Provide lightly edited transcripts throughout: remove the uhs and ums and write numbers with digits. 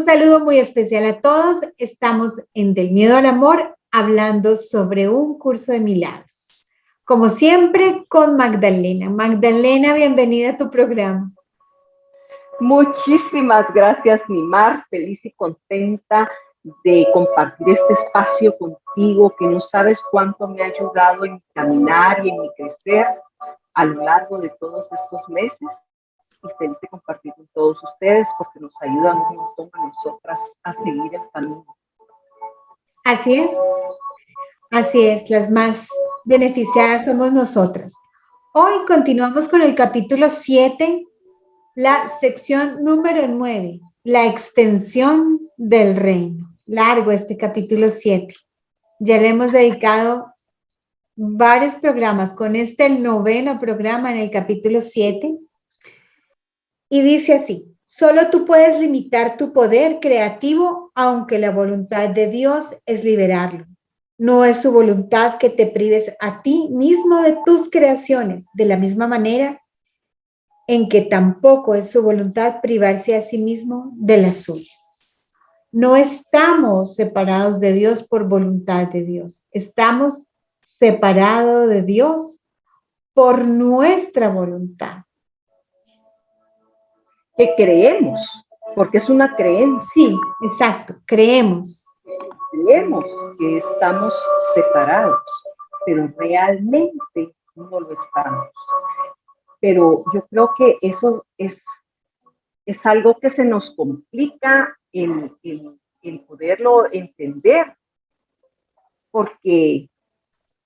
saludo muy especial a todos. Estamos en Del Miedo al Amor, hablando sobre un curso de milagros. Como siempre, con Magdalena. Magdalena, bienvenida a tu programa. Muchísimas gracias, mi Mar. Feliz y contenta de compartir este espacio contigo, que no sabes cuánto me ha ayudado en mi caminar y en mi crecer a lo largo de todos estos meses. Y feliz de compartir con todos ustedes porque nos ayudan un montón a nosotras a seguir el camino. Así es, las más beneficiadas somos nosotras. Hoy continuamos con el capítulo 7, la sección número 9, la extensión del reino. Largo este capítulo 7. Ya le hemos dedicado varios programas, con este el 9º programa en el capítulo 7. Y dice así: solo tú puedes limitar tu poder creativo, aunque la voluntad de Dios es liberarlo. No es su voluntad que te prives a ti mismo de tus creaciones, de la misma manera en que tampoco es su voluntad privarse a sí mismo de las suyas. No estamos separados de Dios por voluntad de Dios. Estamos separados de Dios por nuestra voluntad. Que creemos, porque es una creencia. Sí, exacto, creemos. Creemos que estamos separados, pero realmente no lo estamos. Pero yo creo que eso es algo que se nos complica el poderlo entender, porque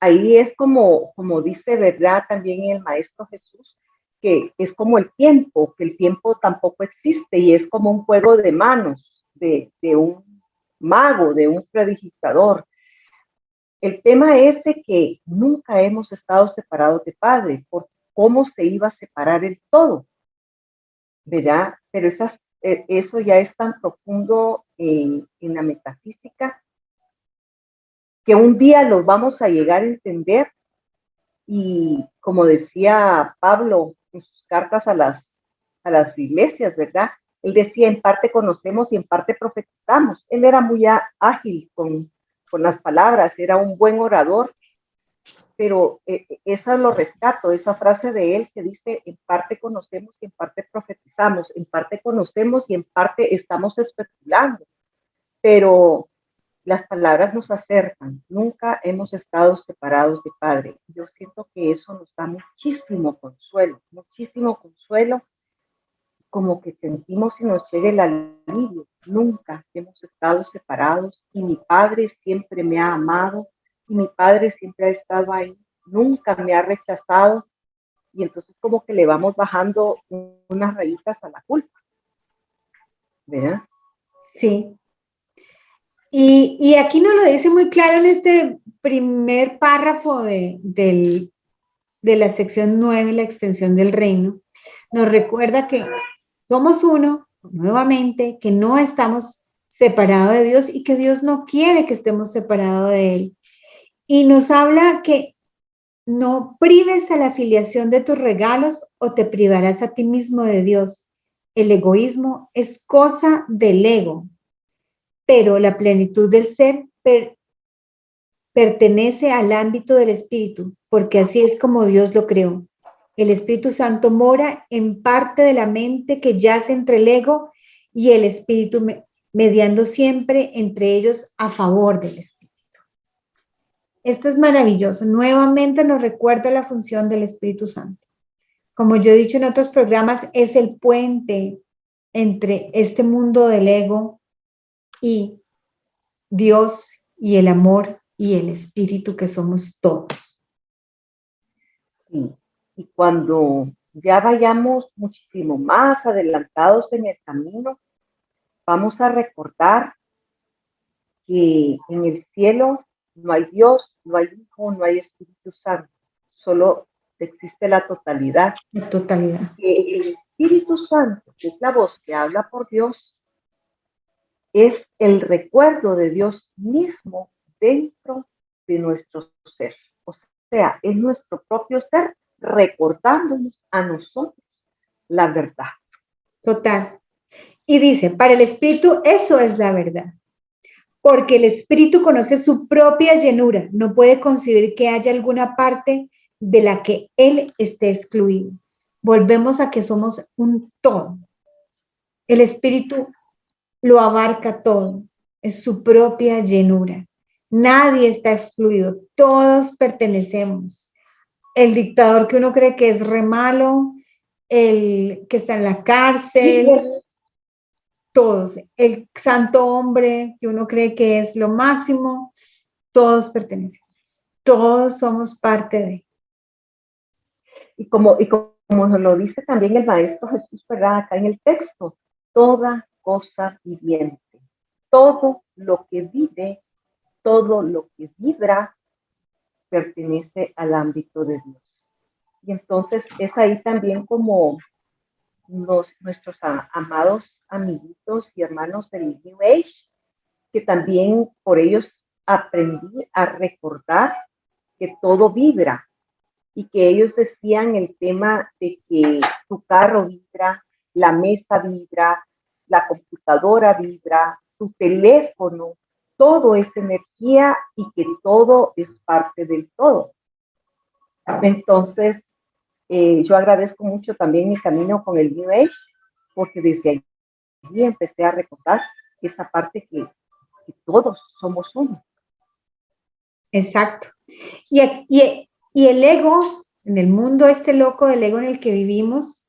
ahí es como dice, ¿verdad? También el Maestro Jesús, que es como el tiempo, que el tiempo tampoco existe y es como un juego de manos de un mago, de un predigitador. El tema es de que nunca hemos estado separados de Padre, por cómo se iba a separar el todo, ¿verdad? Pero eso ya es tan profundo en la metafísica que un día lo vamos a llegar a entender. Y como decía Pablo en sus cartas a las iglesias, ¿verdad? Él decía, en parte conocemos y en parte profetizamos. Él era muy ágil con las palabras, era un buen orador, pero eso lo rescato, esa frase de él que dice, en parte conocemos y en parte profetizamos, en parte conocemos y en parte estamos especulando, pero las palabras nos acercan, nunca hemos estado separados de Padre. Yo siento que eso nos da muchísimo consuelo, como que sentimos y nos llegue el alivio. Nunca hemos estado separados y mi Padre siempre me ha amado y mi Padre siempre ha estado ahí, nunca me ha rechazado y entonces como que le vamos bajando unas rayitas a la culpa, ¿verdad? Sí. Y aquí nos lo dice muy claro en este primer párrafo de la sección 9, la extensión del reino. Nos recuerda que somos uno, nuevamente, que no estamos separados de Dios y que Dios no quiere que estemos separados de Él. Y nos habla que no prives a la filiación de tus regalos o te privarás a ti mismo de Dios. El egoísmo es cosa del ego, pero la plenitud del ser pertenece al ámbito del espíritu, porque así es como Dios lo creó. El Espíritu Santo mora en parte de la mente que yace entre el ego y el espíritu, mediando siempre entre ellos a favor del espíritu. Esto es maravilloso. Nuevamente nos recuerda la función del Espíritu Santo. Como yo he dicho en otros programas, es el puente entre este mundo del ego y Dios y el amor y el espíritu que somos todos. Sí, y cuando ya vayamos muchísimo más adelantados en el camino, vamos a recordar que en el cielo no hay Dios, no hay Hijo, no hay Espíritu Santo, solo existe la totalidad. La totalidad. Que el Espíritu Santo, que es la voz que habla por Dios, es el recuerdo de Dios mismo dentro de nuestro ser. O sea, es nuestro propio ser recordándonos a nosotros la verdad. Total. Y dice, para el espíritu eso es la verdad, porque el espíritu conoce su propia llenura, no puede concebir que haya alguna parte de la que él esté excluido. Volvemos a que somos un todo. El espíritu lo abarca todo, es su propia llenura. Nadie está excluido, todos pertenecemos. El dictador que uno cree que es re malo, el que está en la cárcel, todos. El santo hombre que uno cree que es lo máximo, todos pertenecemos. Todos somos parte de. Y como nos lo dice también el Maestro Jesús, ¿verdad? Acá en el texto, toda cosa viviente, todo lo que vive, todo lo que vibra, pertenece al ámbito de Dios. Y entonces es ahí también como nuestros amados amiguitos y hermanos del New Age, que también por ellos aprendí a recordar que todo vibra, y que ellos decían el tema de que tu carro vibra, la mesa vibra, la computadora vibra, tu teléfono, todo es energía y que todo es parte del todo. Entonces, yo agradezco mucho también mi camino con el New Age, porque desde ahí empecé a recordar esa parte que todos somos uno. Exacto. Y el ego, en el mundo este loco del ego en el que vivimos,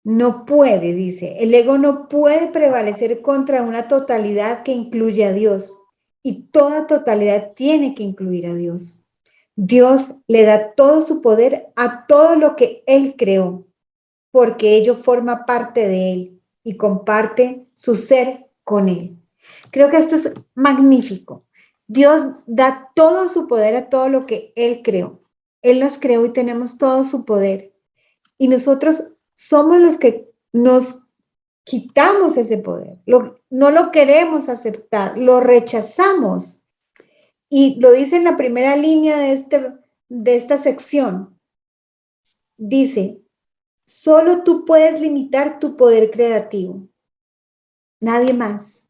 no puede, dice, el ego no puede prevalecer contra una totalidad que incluye a Dios. Y toda totalidad tiene que incluir a Dios. Dios le da todo su poder a todo lo que Él creó, porque ello forma parte de Él y comparte su ser con Él. Creo que esto es magnífico. Dios da todo su poder a todo lo que Él creó. Él nos creó y tenemos todo su poder. Y nosotros somos los que nos quitamos ese poder. No lo queremos aceptar, lo rechazamos. Y lo dice en la primera línea de esta sección. Dice, solo tú puedes limitar tu poder creativo. Nadie más.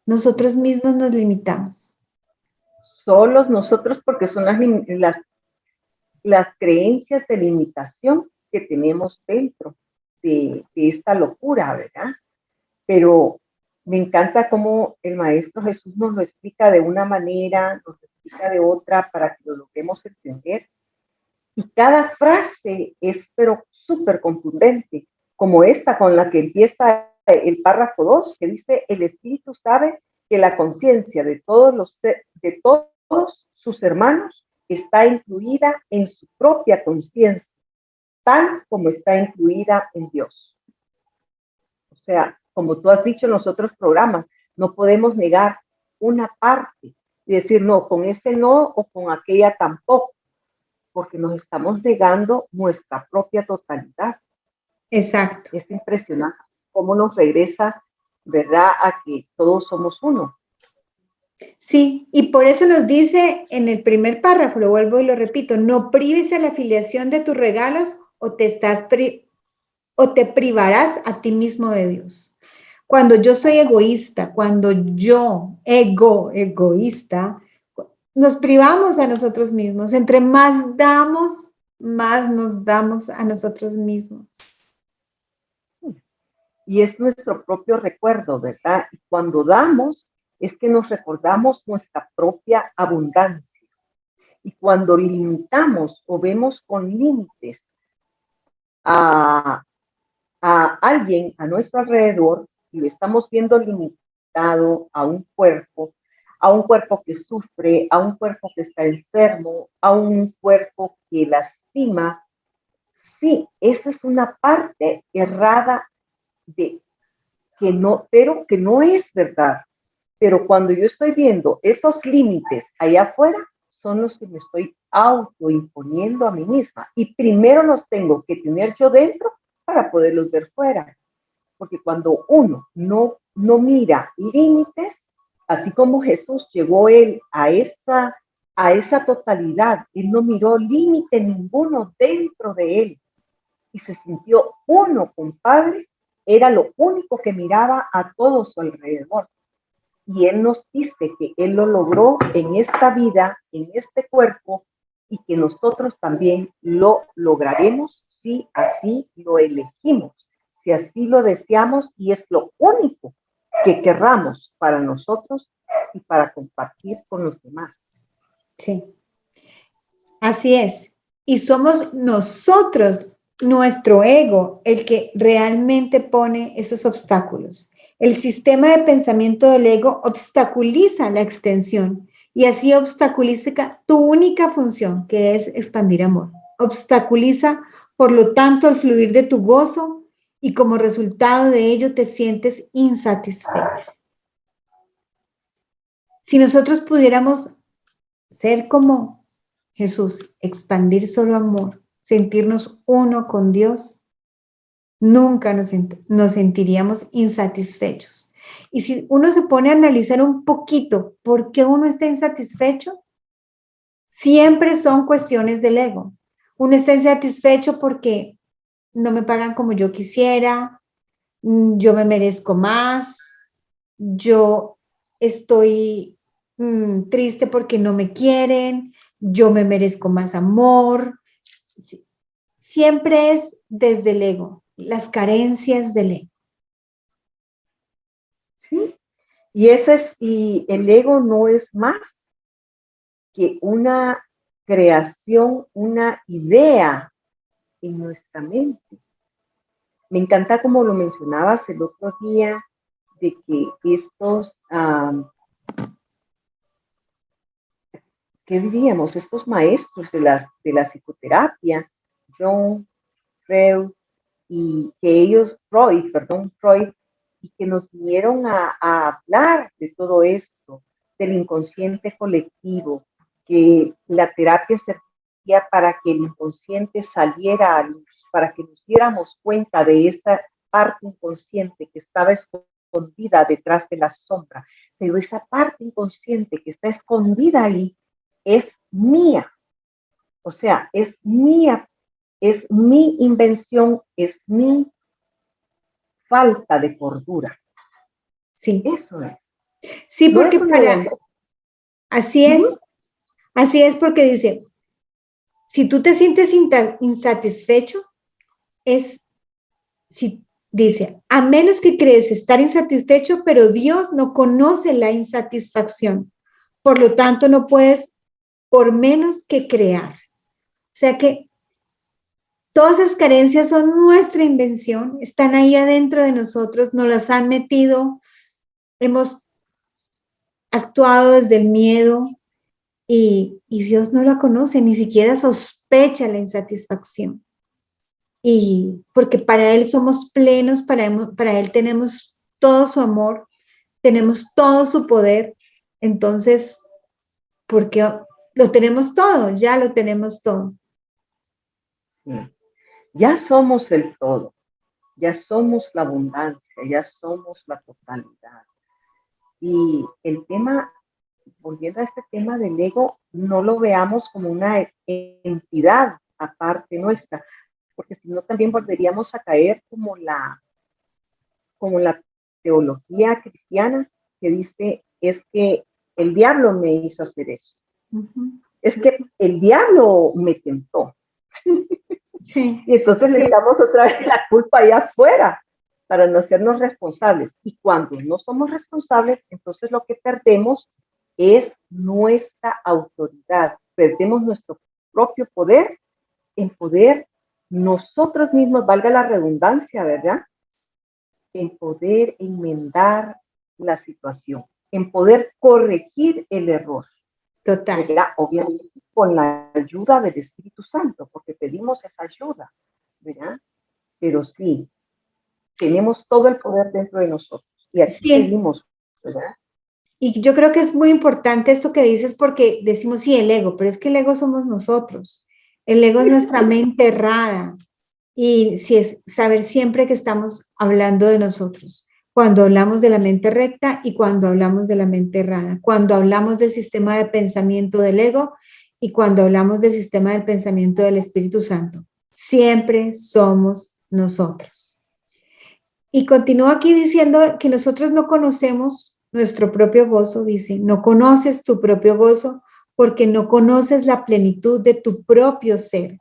Nosotros mismos nos limitamos. Solos nosotros, porque son las creencias de limitación que tenemos dentro de esta logrura, ¿verdad? Pero me encanta cómo el Maestro Jesús nos lo explica de una manera, nos lo explica de otra para que lo logremos entender. Y cada frase es, pero súper contundente, como esta con la que empieza el párrafo 2, que dice, el Espíritu sabe que la conciencia de todos sus hermanos está incluida en su propia conciencia, tal como está incluida en Dios. O sea, como tú has dicho en los otros programas, no podemos negar una parte y decir, no, con ese no o con aquella tampoco, porque nos estamos negando nuestra propia totalidad. Exacto. Es impresionante cómo nos regresa, ¿verdad?, a que todos somos uno. Sí, y por eso nos dice en el primer párrafo, lo vuelvo y lo repito, no prives a la afiliación de tus regalos o te privarás a ti mismo de Dios. Cuando yo soy egoísta, cuando yo, egoísta, nos privamos a nosotros mismos. Entre más damos, más nos damos a nosotros mismos. Y es nuestro propio recuerdo, ¿verdad? Y cuando damos, es que nos recordamos nuestra propia abundancia. Y cuando limitamos o vemos con límites a alguien a nuestro alrededor y lo estamos viendo limitado a un cuerpo que sufre, a un cuerpo que está enfermo, a un cuerpo que lastima, sí, esa es una parte errada de pero que no es verdad. Pero cuando yo estoy viendo esos límites allá afuera, son los que me estoy autoimponiendo a mí misma. Y primero los tengo que tener yo dentro para poderlos ver fuera. Porque cuando uno no mira límites, así como Jesús llegó él a esa totalidad, él no miró límite ninguno dentro de él y se sintió uno con Padre, era lo único que miraba a todo su alrededor. Y Él nos dice que Él lo logró en esta vida, en este cuerpo, y que nosotros también lo lograremos si así lo elegimos, si así lo deseamos, y es lo único que querramos para nosotros y para compartir con los demás. Sí, así es. Y somos nosotros, nuestro ego, el que realmente pone esos obstáculos. El sistema de pensamiento del ego obstaculiza la extensión y así obstaculiza tu única función, que es expandir amor. Obstaculiza, por lo tanto, el fluir de tu gozo y como resultado de ello te sientes insatisfecho. Si nosotros pudiéramos ser como Jesús, expandir solo amor, sentirnos uno con Dios, nunca nos sentiríamos insatisfechos. Y si uno se pone a analizar un poquito por qué uno está insatisfecho, siempre son cuestiones del ego. Uno está insatisfecho porque no me pagan como yo quisiera, yo me merezco más, yo estoy triste porque no me quieren, yo me merezco más amor. Siempre es desde el ego, las carencias del ego. ¿Sí? Y el ego no es más que una creación, una idea en nuestra mente. Me encanta como lo mencionabas el otro día, de que estos, ¿qué diríamos? Estos maestros de la psicoterapia, Jung, Freud, y que ellos, Freud, y que nos vinieron a hablar de todo esto, del inconsciente colectivo, que la terapia servía para que el inconsciente saliera a luz, para que nos diéramos cuenta de esa parte inconsciente que estaba escondida detrás de la sombra, pero esa parte inconsciente que está escondida ahí es mía, o sea, es mía, es mi invención, es mi falta de cordura. Sí. Eso es. Sí, No porque es una evaluación. así es porque dice, si tú te sientes insatisfecho, dice, a menos que crees estar insatisfecho, pero Dios no conoce la insatisfacción. Por lo tanto, no puedes por menos que crear. O sea que todas esas carencias son nuestra invención, están ahí adentro de nosotros, nos las han metido, hemos actuado desde el miedo y Dios no la conoce, ni siquiera sospecha la insatisfacción. Y porque para Él somos plenos, para Él tenemos todo su amor, tenemos todo su poder, entonces, porque lo tenemos todo, ya lo tenemos todo. Sí. Ya somos el todo, ya somos la abundancia, ya somos la totalidad. Y el tema, volviendo a este tema del ego, no lo veamos como una entidad aparte nuestra, porque si no también volveríamos a caer como la teología cristiana que dice, es que el diablo me hizo hacer eso. Es que el diablo me tentó. Sí. Y entonces le echamos otra vez la culpa allá afuera para no hacernos responsables. Y cuando no somos responsables, entonces lo que perdemos es nuestra autoridad. Perdemos nuestro propio poder en poder nosotros mismos, valga la redundancia, ¿verdad? En poder enmendar la situación, en poder corregir el error. Total. ¿Verdad? Obviamente con la ayuda del Espíritu Santo, porque pedimos esa ayuda, ¿verdad? Pero sí, tenemos todo el poder dentro de nosotros. Y aquí seguimos, ¿verdad? Y yo creo que es muy importante esto que dices porque decimos, sí, el ego, pero es que el ego somos nosotros. El ego es nuestra mente errada. Y sí es saber siempre que estamos hablando de nosotros. Cuando hablamos de la mente recta y cuando hablamos de la mente errada. Cuando hablamos del sistema de pensamiento del ego y cuando hablamos del sistema del pensamiento del Espíritu Santo. Siempre somos nosotros. Y continúa aquí diciendo que nosotros no conocemos nuestro propio gozo, dice, no conoces tu propio gozo porque no conoces la plenitud de tu propio ser.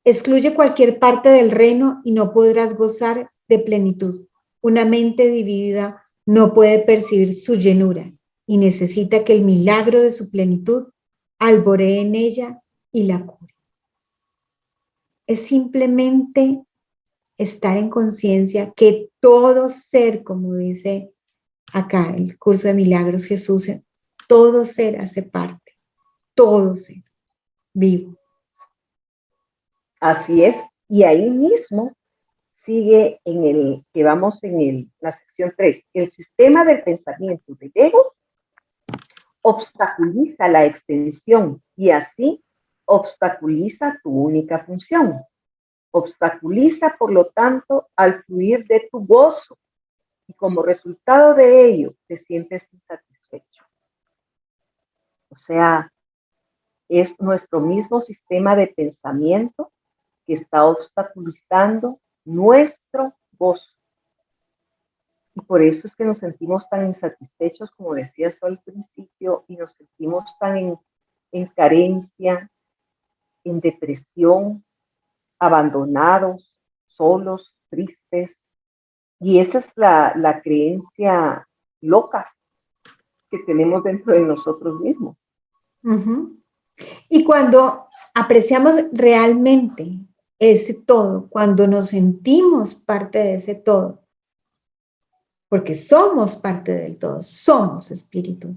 Excluye cualquier parte del reino y no podrás gozar de plenitud. Una mente dividida no puede percibir su llenura y necesita que el milagro de su plenitud alboree en ella y la cure. Es simplemente estar en conciencia que todo ser, como dice acá el curso de milagros Jesús, todo ser hace parte, todo ser vivo. Así es, y ahí mismo sigue que vamos en la sección 3. El sistema del pensamiento del ego obstaculiza la extensión y así obstaculiza tu única función. Obstaculiza, por lo tanto, al fluir de tu gozo y como resultado de ello te sientes insatisfecho. O sea, es nuestro mismo sistema de pensamiento que está obstaculizando nuestro gozo. Y por eso es que nos sentimos tan insatisfechos, como decías tú al principio, y nos sentimos tan en carencia, en depresión, abandonados, solos, tristes. Y esa es la creencia loca que tenemos dentro de nosotros mismos. Uh-huh. Y cuando apreciamos realmente ese todo, cuando nos sentimos parte de ese todo, porque somos parte del todo, somos espíritu.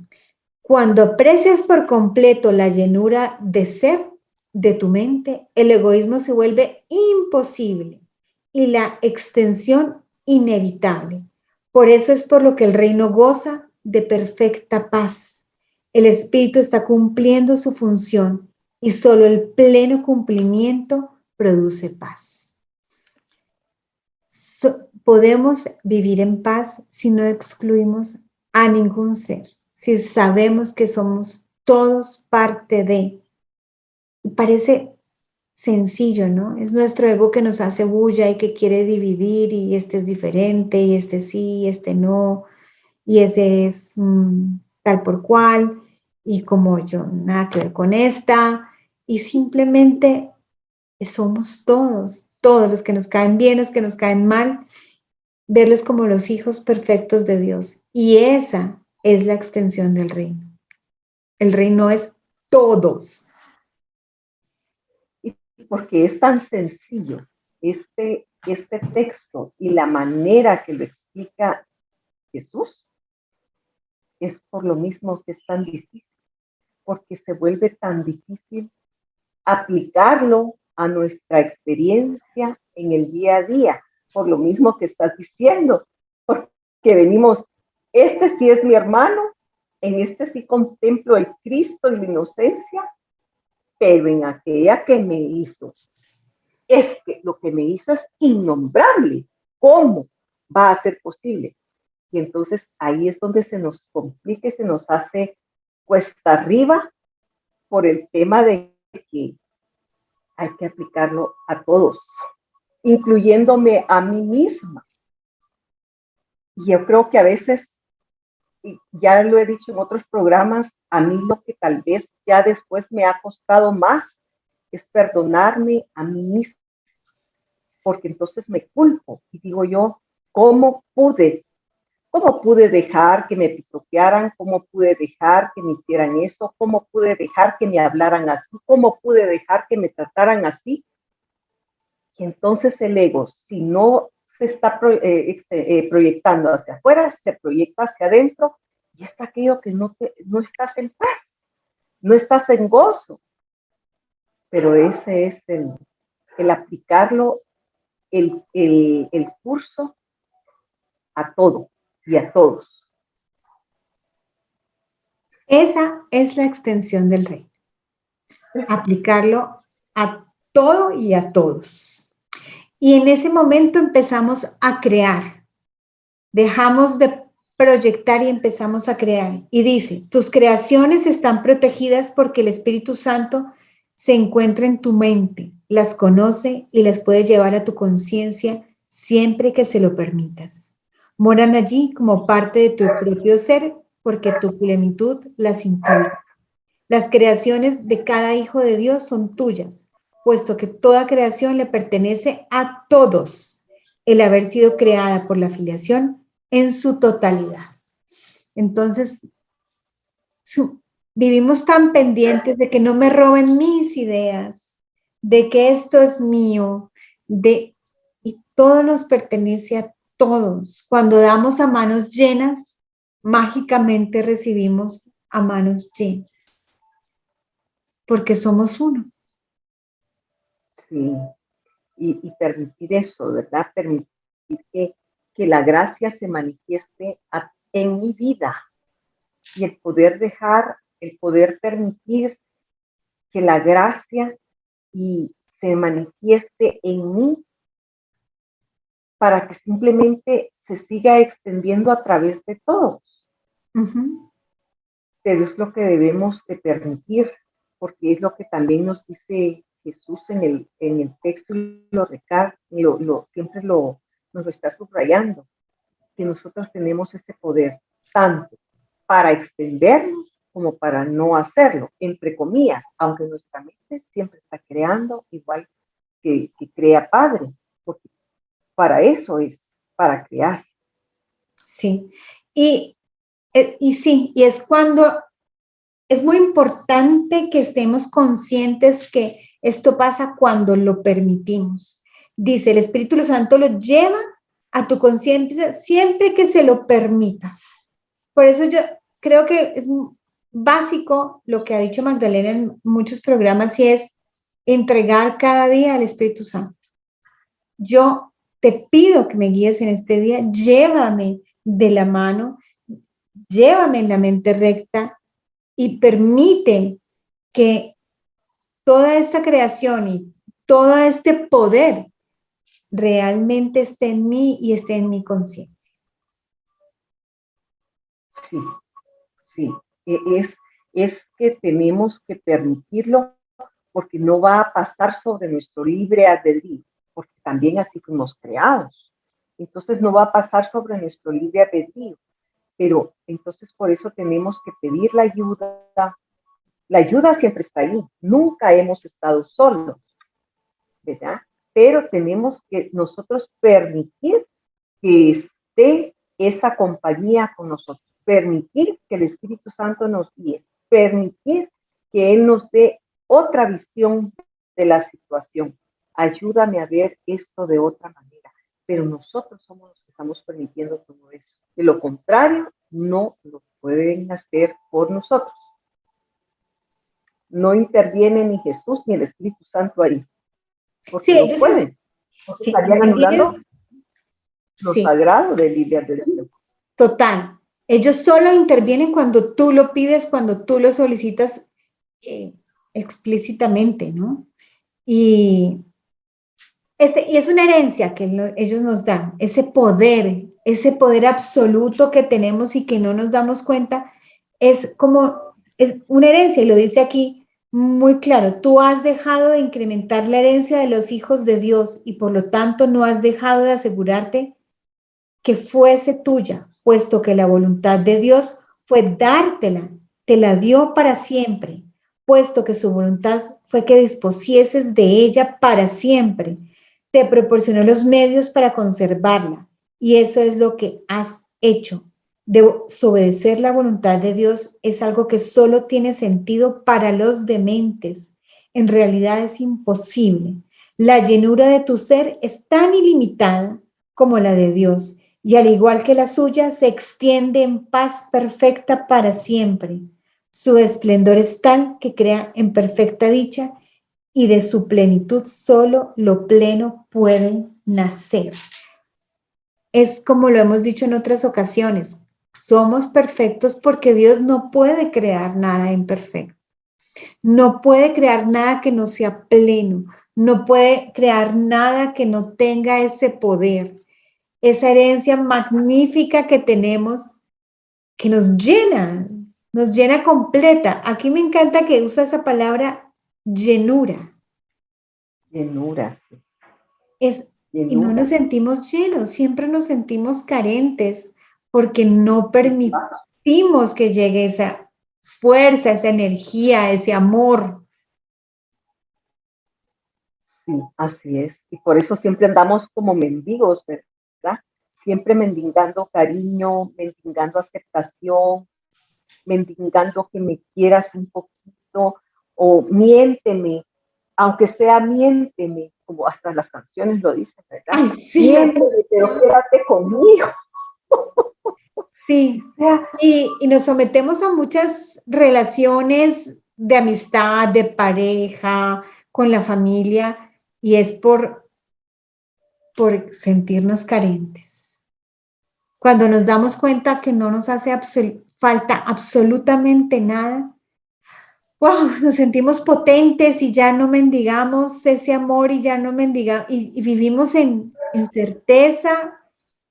Cuando aprecias por completo la llenura de ser de tu mente, el egoísmo se vuelve imposible y la extensión inevitable. Por eso es por lo que el reino goza de perfecta paz. El espíritu está cumpliendo su función y solo el pleno cumplimiento produce paz. Podemos vivir en paz si no excluimos a ningún ser, si sabemos que somos todos parte de. Parece sencillo, ¿no? Es nuestro ego que nos hace bulla y que quiere dividir y este es diferente y este sí y este no y ese es tal por cual y como yo nada que ver con esta y simplemente somos todos los que nos caen bien, los que nos caen mal, verlos como los hijos perfectos de Dios. Y esa es la extensión del reino. El reino es todos. Y porque es tan sencillo este texto y la manera que lo explica Jesús, es por lo mismo que es tan difícil, porque se vuelve tan difícil aplicarlo a nuestra experiencia en el día a día, por lo mismo que estás diciendo, porque venimos, este sí es mi hermano, en este sí contemplo el Cristo y la inocencia, pero en aquella que me hizo, es que lo que me hizo es innombrable. ¿Cómo va a ser posible? Y entonces ahí es donde se nos complica y se nos hace cuesta arriba por el tema de que hay que aplicarlo a todos, incluyéndome a mí misma. Y yo creo que a veces, y ya lo he dicho en otros programas, a mí lo que tal vez ya después me ha costado más es perdonarme a mí misma, porque entonces me culpo y digo yo, ¿cómo pude dejar que me pisotearan? ¿Cómo pude dejar que me hicieran eso? ¿Cómo pude dejar que me hablaran así? ¿Cómo pude dejar que me trataran así? Y entonces el ego, si no se está proyectando hacia afuera, se proyecta hacia adentro y es aquello que no estás en paz, no estás en gozo. Pero ese es el aplicarlo, el curso a todo y a todos. Esa es la extensión del reino. Aplicarlo a todo y a todos. Y en ese momento empezamos a crear. Dejamos de proyectar y empezamos a crear. Y dice, tus creaciones están protegidas porque el Espíritu Santo se encuentra en tu mente, las conoce y las puede llevar a tu conciencia siempre que se lo permitas. Moran allí como parte de tu propio ser, porque tu plenitud las incluye. Las creaciones de cada hijo de Dios son tuyas, puesto que toda creación le pertenece a todos, el haber sido creada por la filiación en su totalidad. Entonces, vivimos tan pendientes de que no me roben mis ideas, de que esto es mío, y todo nos pertenece a todos. Cuando damos a manos llenas, mágicamente recibimos a manos llenas, porque somos uno. Sí, y permitir eso, ¿verdad? Permitir que la gracia se manifieste en mi vida y el poder permitir que la gracia se manifieste en mí para que simplemente se siga extendiendo a través de todos. Pero es lo que debemos de permitir, porque es lo que también nos dice Jesús en el texto y siempre nos está subrayando, que nosotros tenemos ese poder, tanto para extendernos como para no hacerlo, entre comillas, aunque nuestra mente siempre está creando igual que crea Padre, porque para eso es, para crear. Sí, y sí, y es cuando es muy importante que estemos conscientes que esto pasa cuando lo permitimos. Dice, el Espíritu Santo lo lleva a tu conciencia siempre que se lo permitas. Por eso yo creo que es básico lo que ha dicho Magdalena en muchos programas y es entregar cada día al Espíritu Santo. Yo te pido que me guíes en este día, llévame de la mano, llévame en la mente recta y permite que toda esta creación y todo este poder realmente esté en mí y esté en mi conciencia. Sí, sí, es que tenemos que permitirlo porque no va a pasar sobre nuestro libre albedrío, porque también así fuimos creados. Entonces no va a pasar sobre nuestro libre albedrío, pero entonces por eso tenemos que pedir la ayuda. La ayuda siempre está ahí, nunca hemos estado solos, ¿verdad? Pero tenemos que nosotros permitir que esté esa compañía con nosotros, permitir que el Espíritu Santo nos guíe, permitir que Él nos dé otra visión de la situación. Ayúdame a ver esto de otra manera, pero nosotros somos los que estamos permitiendo todo eso. De lo contrario, no lo pueden hacer por nosotros. No interviene ni Jesús ni el Espíritu Santo ahí, porque sí, no pueden. Porque sí, estarían anulando lo sagrado del libre albedrío. Total. Ellos solo intervienen cuando tú lo pides, cuando tú lo solicitas explícitamente, ¿no? Y es una herencia que ellos nos dan, ese poder absoluto que tenemos y que no nos damos cuenta, es una herencia, y lo dice aquí muy claro, tú has dejado de incrementar la herencia de los hijos de Dios y por lo tanto no has dejado de asegurarte que fuese tuya, puesto que la voluntad de Dios fue dártela, te la dio para siempre, puesto que su voluntad fue que dispusieses de ella para siempre, te proporcionó los medios para conservarla, y eso es lo que has hecho. Desobedecer la voluntad de Dios es algo que solo tiene sentido para los dementes. En realidad es imposible. La llenura de tu ser es tan ilimitada como la de Dios, y al igual que la suya, se extiende en paz perfecta para siempre. Su esplendor es tal que crea en perfecta dicha, y de su plenitud solo lo pleno puede nacer. Es como lo hemos dicho en otras ocasiones, somos perfectos porque Dios no puede crear nada imperfecto. No puede crear nada que no sea pleno, no puede crear nada que no tenga ese poder, esa herencia magnífica que tenemos, que nos llena completa. Aquí me encanta que usa esa palabra llenura. Llenura. Es Y no nos sentimos llenos, siempre nos sentimos carentes porque no permitimos que llegue esa fuerza, esa energía, ese amor. Sí, así es. Y por eso siempre andamos como mendigos, ¿verdad? Siempre mendigando cariño, mendigando aceptación, mendigando que me quieras un poquito, o miénteme, aunque sea miénteme, como hasta las canciones lo dicen, ¿verdad? Ay, sí, Miénteme, pero quédate conmigo. sí. O sea, Y nos sometemos a muchas relaciones de amistad, de pareja, con la familia, y es por sentirnos carentes. Cuando nos damos cuenta que no nos hace falta absolutamente nada, wow, nos sentimos potentes y ya no mendigamos ese amor y ya no mendigamos, y vivimos en certeza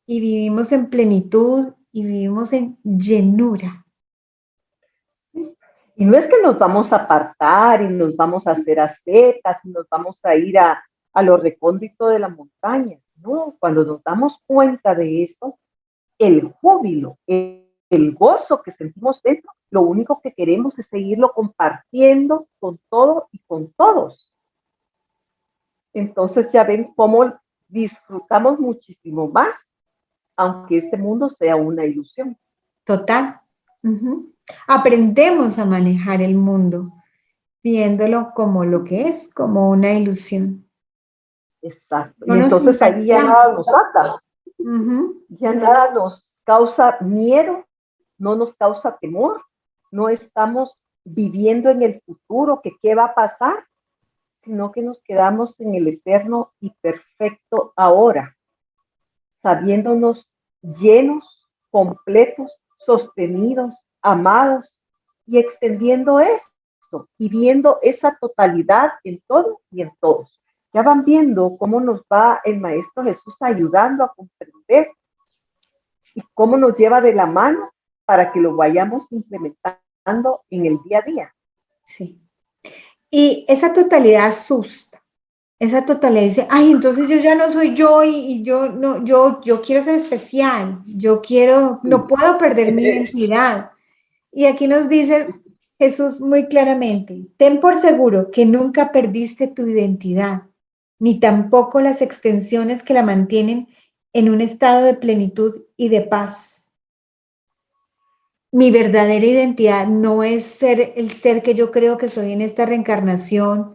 y vivimos en plenitud y vivimos en llenura. y no es que nos vamos a apartar y nos vamos a hacer ascetas y nos vamos a ir a lo recóndito de la montaña. No, cuando nos damos cuenta de eso, el júbilo, el gozo que sentimos dentro, lo único que queremos es seguirlo compartiendo con todo y con todos. Entonces ya ven cómo disfrutamos muchísimo más, aunque este mundo sea una ilusión. Total. Uh-huh. Aprendemos a manejar el mundo, viéndolo como lo que es, como una ilusión. Exacto. No Y nos entonces ahí ya nada nos ata. uh-huh. Ya nada nos causa miedo, no nos causa temor, no estamos viviendo en el futuro, que qué va a pasar, sino que nos quedamos en el eterno y perfecto ahora, sabiéndonos llenos, completos, sostenidos, amados y extendiendo esto y viendo esa totalidad en todo y en todos. Ya van viendo cómo nos va el Maestro Jesús ayudando a comprender y cómo nos lleva de la mano para que lo vayamos implementando en el día a día. Sí. Y esa totalidad asusta. Esa totalidad dice, ay, entonces yo ya no soy yo y yo no, yo quiero ser especial, yo quiero, no puedo perder mi identidad. Y aquí nos dice Jesús muy claramente, ten por seguro que nunca perdiste tu identidad, ni tampoco las extensiones que la mantienen en un estado de plenitud y de paz. Mi verdadera identidad no es ser el ser que yo creo que soy en esta reencarnación,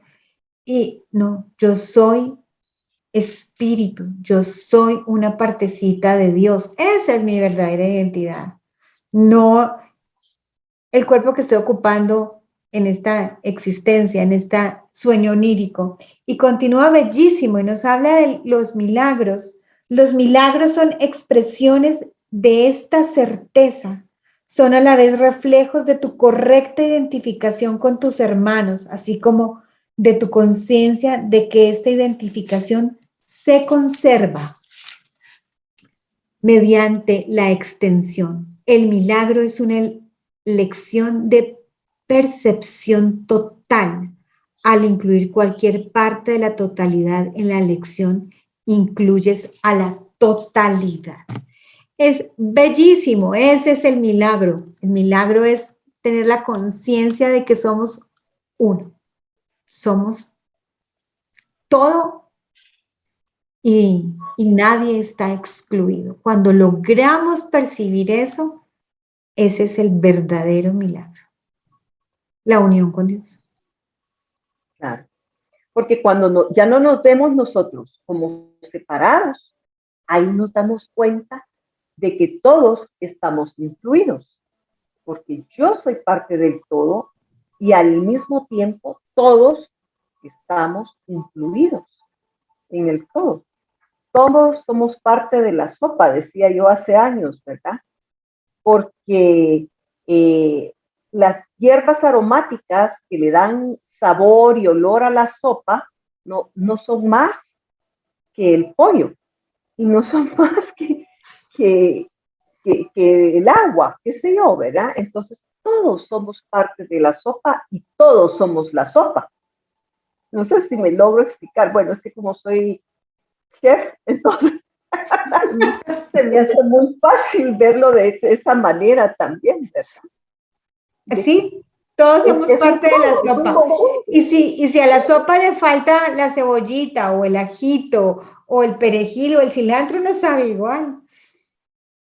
y no, yo soy espíritu, yo soy una partecita de Dios. Esa es mi verdadera identidad. No el cuerpo que estoy ocupando en esta existencia, en este sueño onírico. Y continúa bellísimo y nos habla de los milagros. Los milagros son expresiones de esta certeza. Son a la vez reflejos de tu correcta identificación con tus hermanos, así como de tu conciencia de que esta identificación se conserva mediante la extensión. El milagro es una lección de percepción total. Al incluir cualquier parte de la totalidad en la lección, incluyes a la totalidad. Es bellísimo, ese es el milagro. El milagro es tener la conciencia de que somos uno, somos todo y nadie está excluido. Cuando logramos percibir eso, ese es el verdadero milagro, la unión con Dios. Claro. Porque cuando ya no nos vemos nosotros como separados, ahí nos damos cuenta de que todos estamos incluidos, porque yo soy parte del todo y al mismo tiempo todos estamos incluidos en el todo. Todos somos parte de la sopa, decía yo hace años, ¿verdad? Porque las hierbas aromáticas que le dan sabor y olor a la sopa no son más que el pollo y no son más que el agua, qué sé yo, ¿verdad? Entonces todos somos parte de la sopa y todos somos la sopa. No sé si me logro explicar. Bueno, es que como soy chef, entonces se me hace muy fácil verlo de esa manera también, ¿verdad? Sí, todos somos Es parte de la sopa. conjunto. Y si a la sopa le falta la cebollita o el ajito o el perejil o el cilantro, no sabe igual.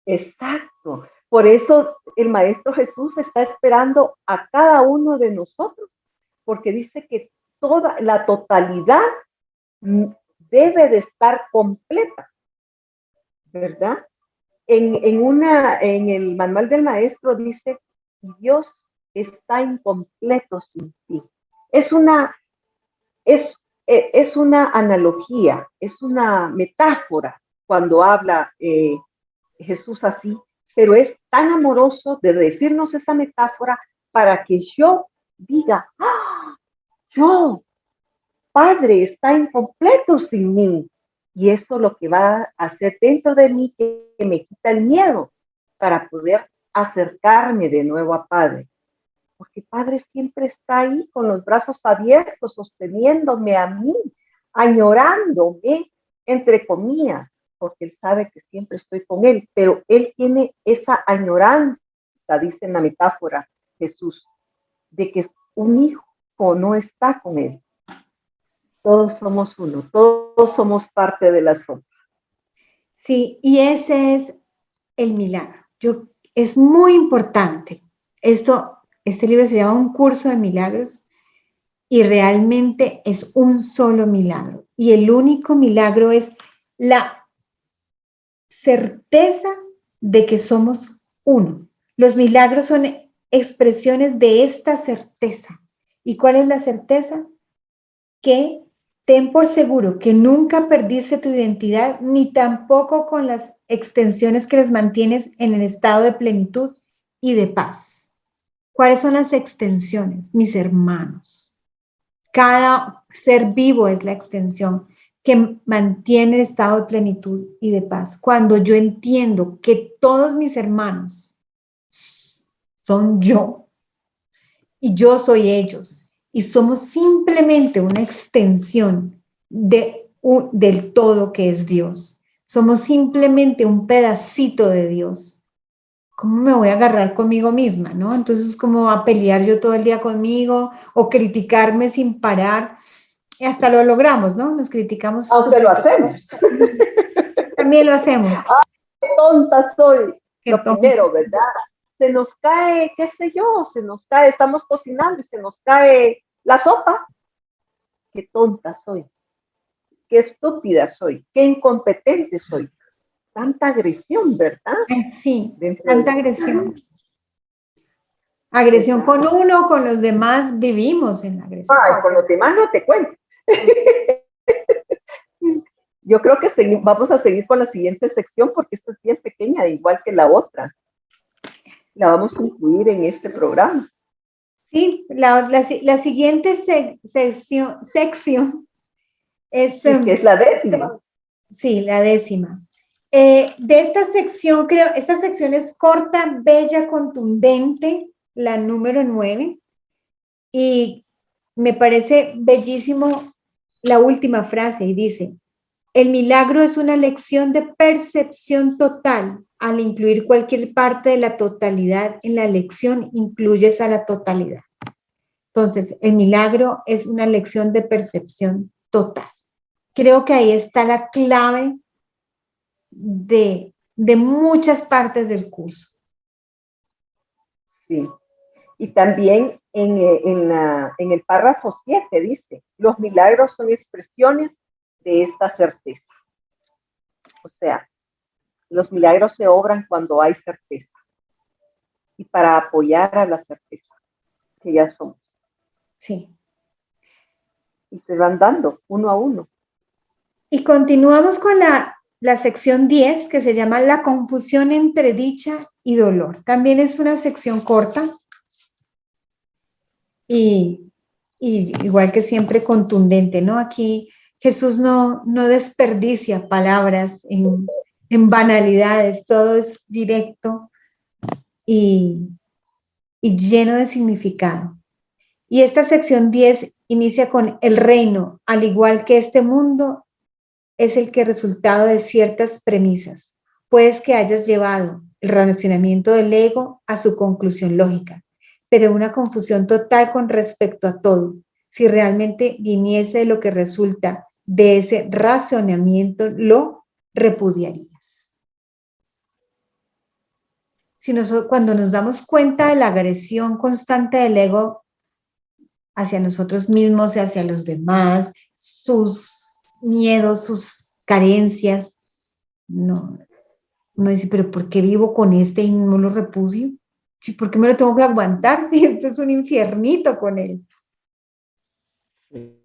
Exacto. Por eso el Maestro Jesús está esperando a cada uno de nosotros, porque dice que toda la totalidad debe de estar completa, ¿verdad? En el manual del Maestro dice, Dios está incompleto sin ti. Es una analogía, es una metáfora cuando habla Jesús así, pero es tan amoroso de decirnos esa metáfora para que yo diga, yo, Padre, está incompleto sin mí. Y eso lo que va a hacer dentro de mí que me quita el miedo para poder acercarme de nuevo a Padre. Porque Padre siempre está ahí con los brazos abiertos, sosteniéndome a mí, añorándome, entre comillas, porque Él sabe que siempre estoy con Él, pero Él tiene esa añoranza, dice en la metáfora Jesús, de que un hijo no está con Él. Todos somos uno, todos somos parte de la sopa. Sí, y ese es el milagro. Es muy importante. Este libro se llama Un curso de milagros y realmente es un solo milagro. Y el único milagro es la certeza de que somos uno. Los milagros son expresiones de esta certeza. ¿Y cuál es la certeza? Que ten por seguro que nunca perdiste tu identidad, ni tampoco con las extensiones que les mantienes en el estado de plenitud y de paz. ¿Cuáles son las extensiones? Mis hermanos. Cada ser vivo es la extensión que mantiene el estado de plenitud y de paz. Cuando yo entiendo que todos mis hermanos son yo y yo soy ellos, y somos simplemente una extensión del todo que es Dios. Somos simplemente un pedacito de Dios. ¿Cómo me voy a agarrar conmigo misma, no? Entonces, ¿cómo va a pelear yo todo el día conmigo o criticarme sin parar? Y hasta lo logramos, ¿no? Nos criticamos. Aunque lo hacemos. También lo hacemos. ¡Ay, qué tonta soy! Qué Lo tonta. primero, ¿verdad? Se nos cae, qué sé yo, se nos cae, estamos cocinando y se nos cae la sopa. Qué tonta soy, qué estúpida soy, qué incompetente soy. Tanta agresión, ¿verdad? Sí, tanta agresión. Agresión con uno, con los demás, vivimos en la agresión. Ay, con los demás no te cuento. Yo creo que vamos a seguir con la siguiente sección porque esta es bien pequeña, igual que la otra. La vamos a incluir en este programa. Sí, la siguiente sección es... Sí, que es la 10ª. Sí, la 10ª. De esta sección, esta sección es corta, bella, contundente, la número 9, y me parece bellísimo la última frase, y dice, el milagro es una lección de percepción total. Al incluir cualquier parte de la totalidad en la lección, incluyes a la totalidad. Entonces, el milagro es una lección de percepción total. Creo que ahí está la clave de muchas partes del curso. Sí. Y también en el párrafo 7 dice, los milagros son expresiones de esta certeza. O sea, los milagros se obran cuando hay certeza y para apoyar a la certeza que ya somos. Sí. Y se van dando uno a uno. Y continuamos con la sección 10, que se llama La confusión entre dicha y dolor. También es una sección corta y igual que siempre contundente, ¿no? Aquí Jesús no desperdicia palabras en banalidades, todo es directo y lleno de significado. Y esta sección 10 inicia con el reino, al igual que este mundo, es el que resultado de ciertas premisas. Puedes que hayas llevado el relacionamiento del ego a su conclusión lógica, pero una confusión total con respecto a todo. Si realmente viniese de lo que resulta de ese razonamiento, lo repudiarías. Cuando nos damos cuenta de la agresión constante del ego hacia nosotros mismos y hacia los demás, sus miedos, sus carencias, no, uno dice, pero ¿por qué vivo con este y no lo repudio? ¿Por qué me lo tengo que aguantar si esto es un infiernito con él? Sí,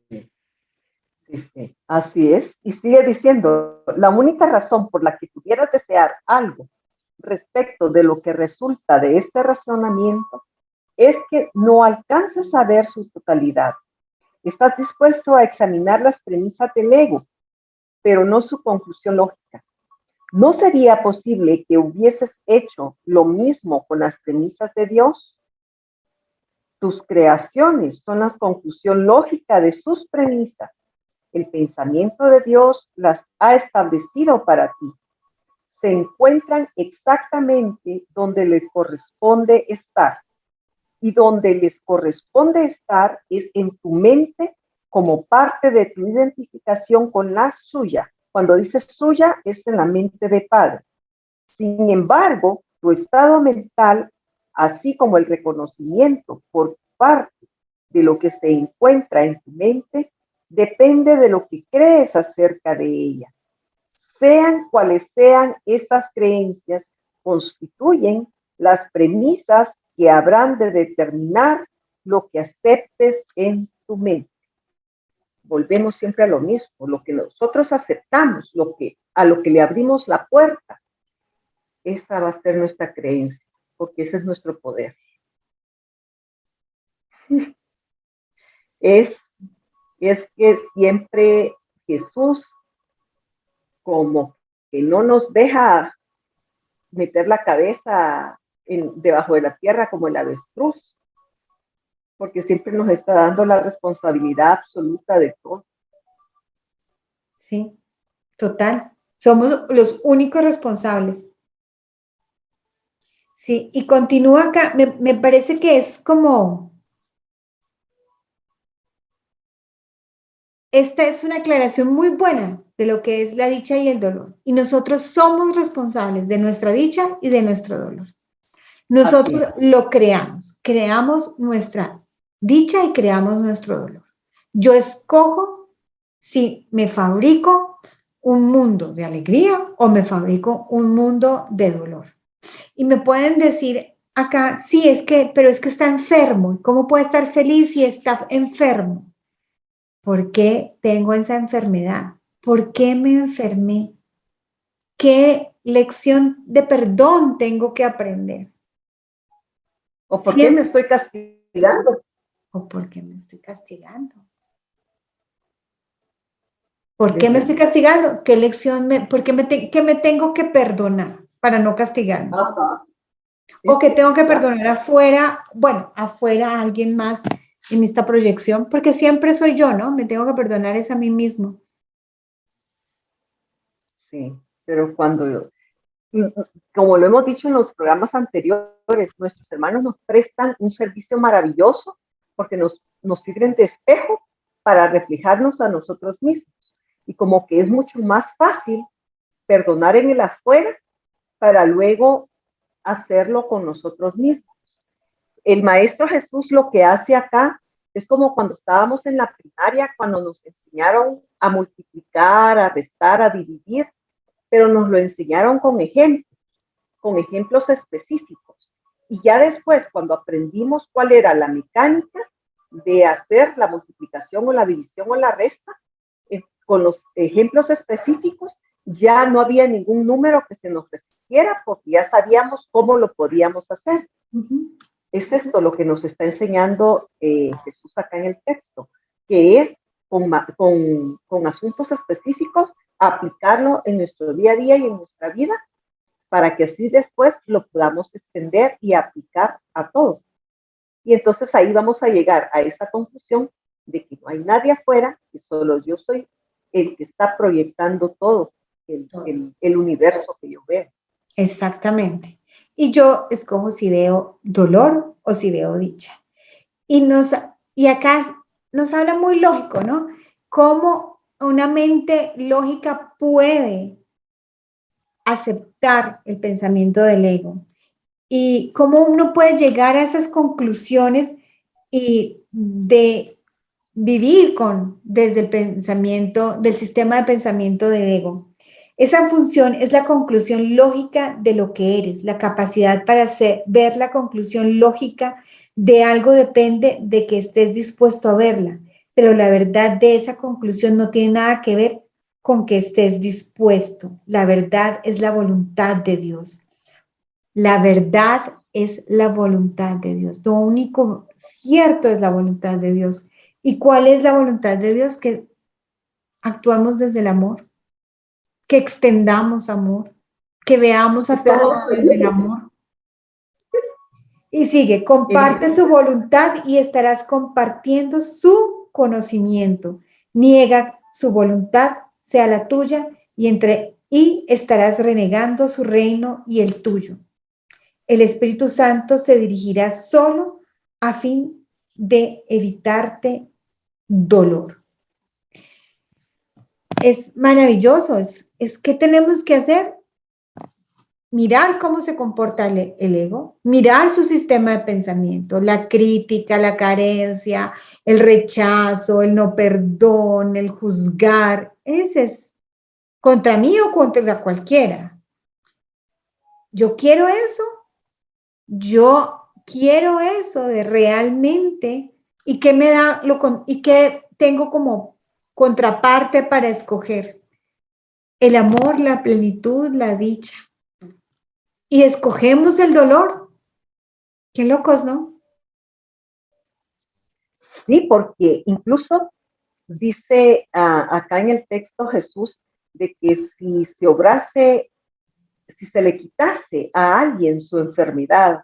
sí, sí, así es. Y sigue diciendo, la única razón por la que pudieras desear algo respecto de lo que resulta de este razonamiento es que no alcanzas a ver su totalidad. Estás dispuesto a examinar las premisas del ego, pero no su conclusión lógica. ¿No sería posible que hubieses hecho lo mismo con las premisas de Dios? Tus creaciones son la conclusión lógica de sus premisas. El pensamiento de Dios las ha establecido para ti. Se encuentran exactamente donde les corresponde estar. Y donde les corresponde estar es en tu mente como parte de tu identificación con la suya. Cuando dices suya, es en la mente de Padre. Sin embargo, tu estado mental, así como el reconocimiento por parte de lo que se encuentra en tu mente, depende de lo que crees acerca de ella. Sean cuales sean estas creencias, constituyen las premisas que habrán de determinar lo que aceptes en tu mente. Volvemos siempre a lo mismo, lo que nosotros aceptamos, a lo que le abrimos la puerta, esa va a ser nuestra creencia, porque ese es nuestro poder. Es que siempre Jesús como que no nos deja meter la cabeza debajo de la tierra como el avestruz, porque siempre nos está dando la responsabilidad absoluta de todo. Sí, total. Somos los únicos responsables. Sí, y continúa acá, me parece que es como, esta es una aclaración muy buena de lo que es la dicha y el dolor. Y nosotros somos responsables de nuestra dicha y de nuestro dolor. Nosotros lo creamos nuestra dicha y creamos nuestro dolor. Yo escojo si me fabrico un mundo de alegría o me fabrico un mundo de dolor. Y me pueden decir acá, sí, pero es que está enfermo. ¿Cómo puede estar feliz si está enfermo? ¿Por qué tengo esa enfermedad? ¿Por qué me enfermé? ¿Qué lección de perdón tengo que aprender? ¿O por qué me estoy castigando? ¿O por qué me estoy castigando? ¿Por qué me estoy castigando? ¿Qué lección qué me tengo que perdonar para no castigarme? Ajá. O que tengo que perdonar afuera, bueno, afuera a alguien más en esta proyección, porque siempre soy yo, ¿no? Me tengo que perdonar es a mí mismo. Sí, pero como lo hemos dicho en los programas anteriores, nuestros hermanos nos prestan un servicio maravilloso porque nos sirven de espejo para reflejarnos a nosotros mismos. Y como que es mucho más fácil perdonar en el afuera para luego hacerlo con nosotros mismos. El Maestro Jesús lo que hace acá es como cuando estábamos en la primaria, cuando nos enseñaron a multiplicar, a restar, a dividir, pero nos lo enseñaron con ejemplos específicos. Y ya después, cuando aprendimos cuál era la mecánica de hacer la multiplicación o la división o la resta, con los ejemplos específicos, ya no había ningún número que se nos resistiera porque ya sabíamos cómo lo podíamos hacer. Es esto lo que nos está enseñando Jesús acá en el texto, que es con asuntos específicos aplicarlo en nuestro día a día y en nuestra vida para que así después lo podamos extender y aplicar a todo. Y entonces ahí vamos a llegar a esa conclusión de que no hay nadie afuera, que solo yo soy el que está proyectando todo el universo que yo veo. Exactamente. Y yo escojo si veo dolor o si veo dicha. Y acá nos habla muy lógico, ¿no? Cómo una mente lógica puede aceptar el pensamiento del ego y cómo uno puede llegar a esas conclusiones y de vivir desde el pensamiento, del sistema de pensamiento del ego. Esa función es la conclusión lógica de lo que eres. La capacidad para ver la conclusión lógica de algo depende de que estés dispuesto a verla, pero la verdad de esa conclusión no tiene nada que ver con que estés dispuesto. La verdad es la voluntad de Dios. La verdad es la voluntad de Dios. Lo único cierto es la voluntad de Dios. ¿Y cuál es la voluntad de Dios? Que actuamos desde el amor, que extendamos amor, que veamos a todos desde el amor. Y sigue, comparte su voluntad y estarás compartiendo su conocimiento. Niega su voluntad, sea la tuya, y estarás renegando su reino y el tuyo. El Espíritu Santo se dirigirá solo a fin de evitarte dolor. Es maravilloso, es ¿qué tenemos que hacer? Mirar cómo se comporta el ego, mirar su sistema de pensamiento, la crítica, la carencia, el rechazo, el no perdón, el juzgar. Ese es contra mí o contra cualquiera. Yo quiero eso de realmente y qué me da y qué tengo como contraparte para escoger el amor, la plenitud, la dicha. Y escogemos el dolor. Qué locos, ¿no? Sí, porque incluso dice acá en el texto Jesús de que si se le quitase a alguien su enfermedad,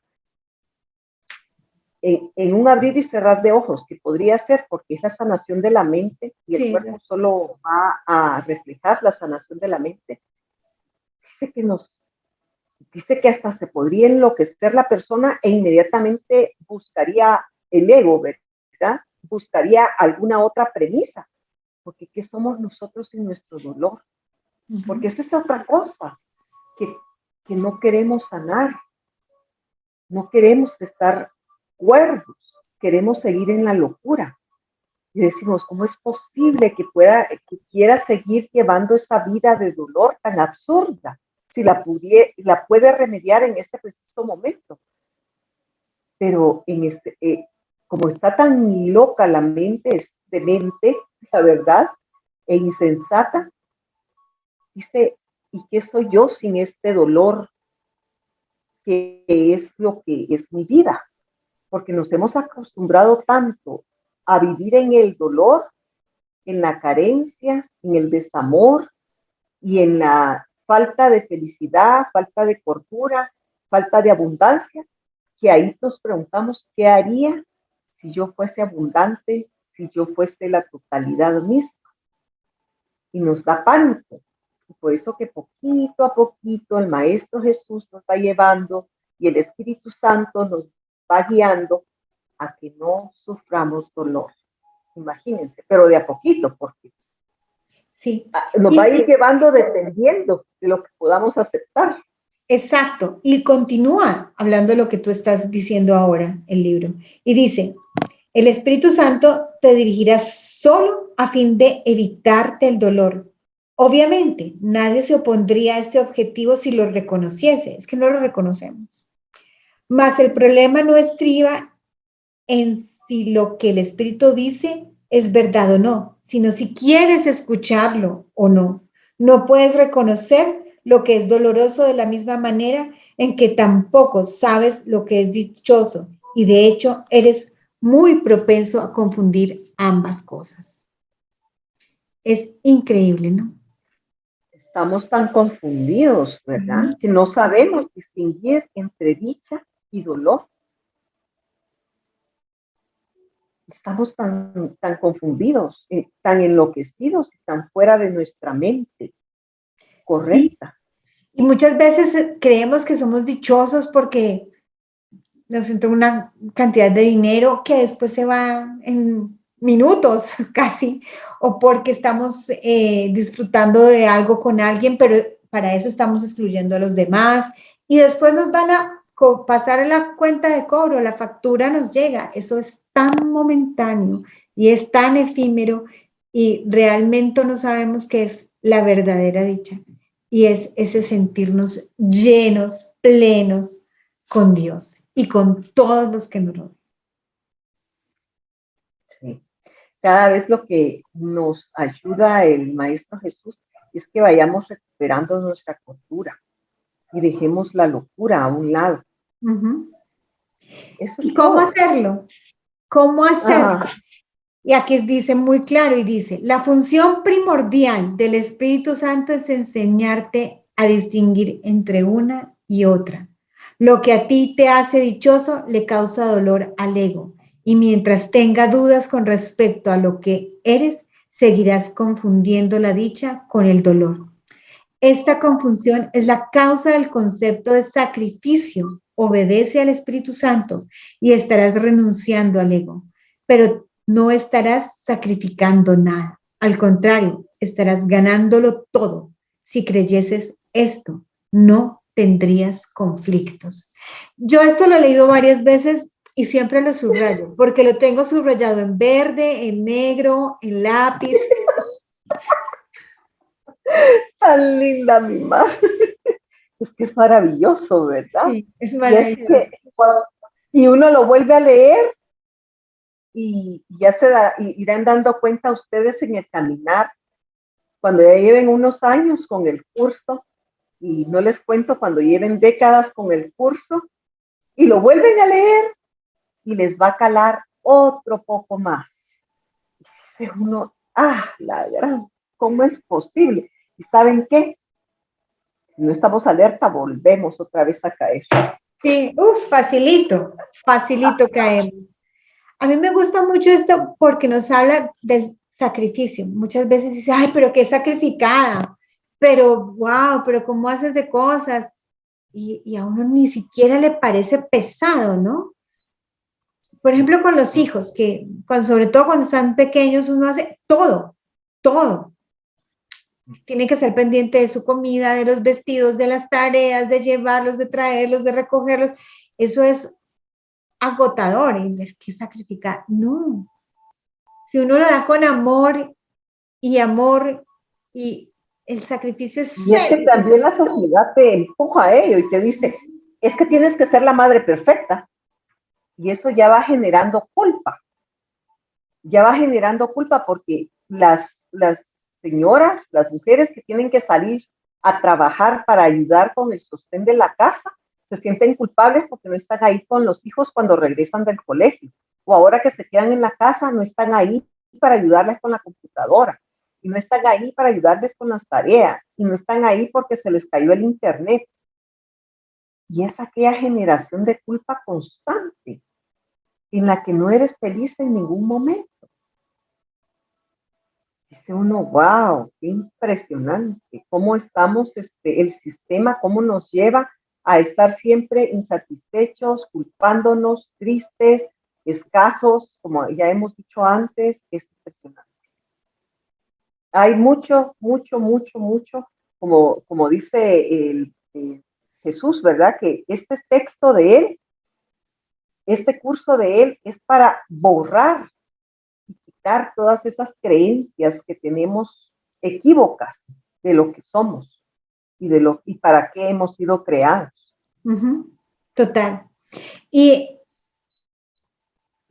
en un abrir y cerrar de ojos, que podría ser porque es la sanación de la mente y el cuerpo solo va a reflejar la sanación de la mente, dice que hasta se podría enloquecer la persona e inmediatamente buscaría el ego, ¿verdad? Buscaría alguna otra premisa, porque ¿qué somos nosotros sin nuestro dolor? Porque esa es otra cosa, que no queremos sanar, no queremos estar cuerdos, queremos seguir en la locura. Y decimos, ¿cómo es posible que quiera seguir llevando esa vida de dolor tan absurda? Si la puede remediar en este preciso momento. Pero como está tan loca la mente, la verdad, e insensata, dice, ¿y qué soy yo sin este dolor que es lo que es mi vida? Porque nos hemos acostumbrado tanto a vivir en el dolor, en la carencia, en el desamor y en la falta de felicidad, falta de cordura, falta de abundancia, que ahí nos preguntamos qué haría si yo fuese abundante, si yo fuese la totalidad misma. Y nos da pánico. Y por eso que poquito a poquito el Maestro Jesús nos va llevando y el Espíritu Santo nos va guiando a que no suframos dolor. Imagínense, pero de a poquito, porque sí. Nos va a ir llevando dependiendo de lo que podamos aceptar. Exacto, y continúa hablando de lo que tú estás diciendo ahora, el libro, y dice, el Espíritu Santo te dirigirá solo a fin de evitarte el dolor. Obviamente, nadie se opondría a este objetivo si lo reconociese, es que no lo reconocemos. Mas el problema no estriba en si lo que el Espíritu dice es verdad o no, sino si quieres escucharlo o no. No puedes reconocer lo que es doloroso de la misma manera en que tampoco sabes lo que es dichoso y de hecho eres muy propenso a confundir ambas cosas. Es increíble, ¿no? Estamos tan confundidos, ¿verdad? Que no sabemos distinguir entre dicha y dolor. estamos tan confundidos, tan enloquecidos y tan fuera de nuestra mente correcta. Y muchas veces creemos que somos dichosos porque nos entró una cantidad de dinero que después se va en minutos casi, o porque estamos disfrutando de algo con alguien, pero para eso estamos excluyendo a los demás, y después nos van a pasar la cuenta de cobro, la factura nos llega. Eso es tan momentáneo y es tan efímero, y realmente no sabemos qué es la verdadera dicha, y es ese sentirnos llenos, plenos con Dios y con todos los que nos rodean. Sí. Cada vez lo que nos ayuda el Maestro Jesús es que vayamos recuperando nuestra cordura y dejemos la locura a un lado. Eso es ¿Y cómo todo. hacerlo? ¿Cómo hacerlo? Y aquí dice muy claro, y dice, la función primordial del Espíritu Santo es enseñarte a distinguir entre una y otra. Lo que a ti te hace dichoso le causa dolor al ego, y mientras tenga dudas con respecto a lo que eres, seguirás confundiendo la dicha con el dolor. Esta confusión es la causa del concepto de sacrificio. Obedece al Espíritu Santo y estarás renunciando al ego, pero no estarás sacrificando nada. Al contrario, estarás ganándolo todo. Si creyeses esto, no tendrías conflictos. Yo esto lo he leído varias veces y siempre lo subrayo, porque lo tengo subrayado en verde, en negro, en lápiz. Tan linda mi madre. Es que es maravilloso, ¿verdad? Sí, es maravilloso. Y uno lo vuelve a leer y ya irán dando cuenta ustedes en el caminar, cuando ya lleven unos años con el curso, y no les cuento cuando lleven décadas con el curso, y lo vuelven a leer y les va a calar otro poco más. Y dice uno, la gran, ¿cómo es posible? ¿Y saben qué? Si no estamos alerta, volvemos otra vez a caer. Sí, facilito caemos. A mí me gusta mucho esto porque nos habla del sacrificio. Muchas veces dice, ay, pero qué sacrificada, pero wow, pero cómo haces de cosas. Y a uno ni siquiera le parece pesado, ¿no? Por ejemplo, con los hijos, que sobre todo cuando están pequeños, uno hace todo. Tiene que estar pendiente de su comida, de los vestidos, de las tareas, de llevarlos, de traerlos, de recogerlos. Eso es agotador, y es que sacrificar. No. Si uno lo da con amor, y el sacrificio es Y es que también la sociedad te empuja a ello y te dice, es que tienes que ser la madre perfecta. Y eso ya va generando culpa. Ya va generando culpa porque las señoras, las mujeres que tienen que salir a trabajar para ayudar con el sostén de la casa, se sienten culpables porque no están ahí con los hijos cuando regresan del colegio. O ahora que se quedan en la casa, no están ahí para ayudarles con la computadora. Y no están ahí para ayudarles con las tareas. Y no están ahí porque se les cayó el internet. Y es aquella generación de culpa constante en la que no eres feliz en ningún momento. Dice uno, wow, qué impresionante, cómo estamos, el sistema, cómo nos lleva a estar siempre insatisfechos, culpándonos, tristes, escasos, como ya hemos dicho antes. Es impresionante. Hay mucho, como dice Jesús, ¿verdad? Que este texto de él, este curso de él es para borrar y quitar todas esas creencias que tenemos equívocas de lo que somos y para qué hemos sido creados. Total. Y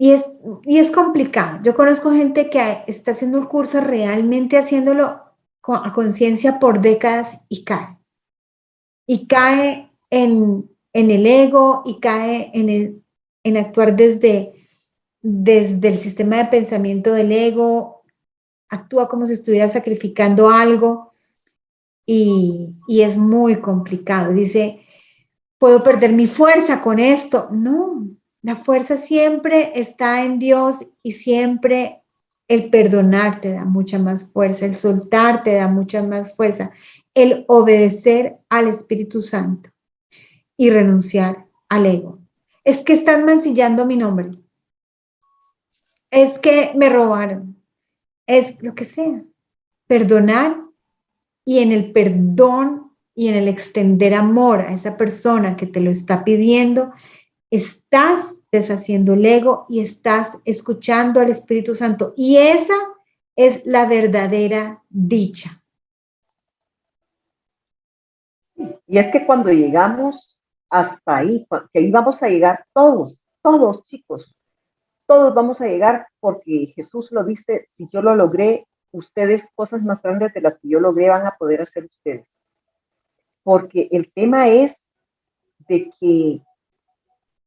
es complicado. Yo conozco gente que está haciendo el curso realmente haciéndolo a conciencia por décadas y cae. Y cae en el ego, y cae en actuar desde el sistema de pensamiento del ego, actúa como si estuviera sacrificando algo, y es muy complicado. Dice, ¿puedo perder mi fuerza con esto? No, La fuerza siempre está en Dios y siempre el perdonar te da mucha más fuerza, el soltar te da mucha más fuerza, el obedecer al Espíritu Santo y renunciar al ego. Es que están mancillando mi nombre. Es que me robaron. Es lo que sea. Perdonar y en el perdón y en el extender amor a esa persona que te lo está pidiendo, estás deshaciendo el ego y estás escuchando al Espíritu Santo. Y esa es la verdadera dicha. Y es que cuando llegamos hasta ahí, que ahí vamos a llegar todos chicos, todos vamos a llegar porque Jesús lo dice, si yo lo logré, ustedes cosas más grandes de las que yo logré van a poder hacer ustedes. Porque el tema es de que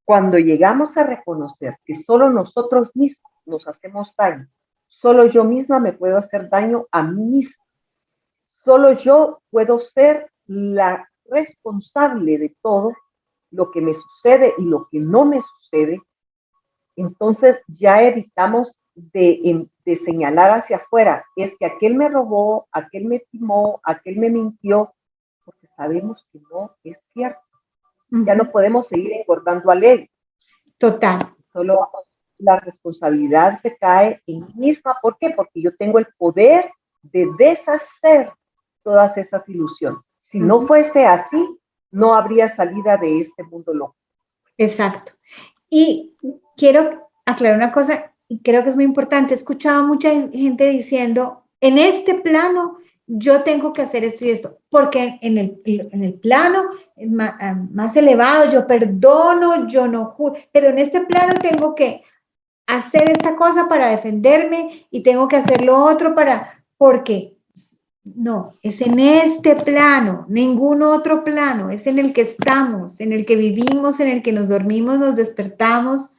cuando llegamos a reconocer que solo nosotros mismos nos hacemos daño, solo yo misma me puedo hacer daño a mí misma, solo yo puedo ser la responsable de todo lo que me sucede y lo que no me sucede, entonces ya evitamos de señalar hacia afuera, es que aquel me robó, aquel me timó, aquel me mintió, porque sabemos que no es cierto. Ya no podemos seguir engordando al ego. Total. Solo la responsabilidad recae en mí misma. ¿Por qué? Porque yo tengo el poder de deshacer todas esas ilusiones. Si no fuese así, no habría salida de este mundo loco. Exacto. Y quiero aclarar una cosa, y creo que es muy importante. He escuchado a mucha gente diciendo, en este plano yo tengo que hacer esto y esto, porque en el plano más elevado yo perdono, yo no juro, pero en este plano tengo que hacer esta cosa para defenderme y tengo que hacer lo otro porque no, es en este plano, ningún otro plano, es en el que estamos, en el que vivimos, en el que nos dormimos, nos despertamos,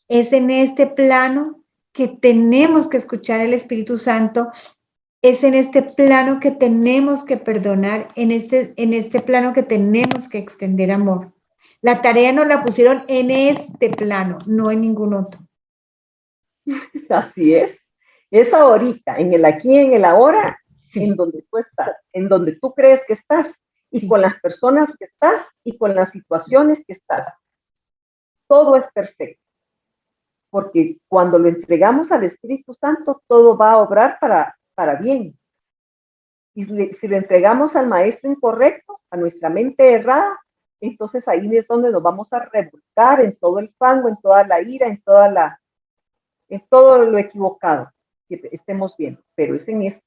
es en este plano que tenemos que escuchar el Espíritu Santo, es en este plano que tenemos que perdonar, en este plano que tenemos que extender amor. La tarea nos la pusieron en este plano, no en ningún otro. Así es ahorita, en el aquí, en el ahora, sí. En donde tú estás, en donde tú crees que estás, y sí. Con las personas que estás, y con las situaciones que estás. Todo es perfecto, porque cuando lo entregamos al Espíritu Santo, todo va a obrar para bien. Y si lo entregamos al maestro incorrecto, a nuestra mente errada, entonces ahí es donde nos vamos a revolcar en todo el fango, en toda la ira, en todo lo equivocado que estemos viendo, pero es en este.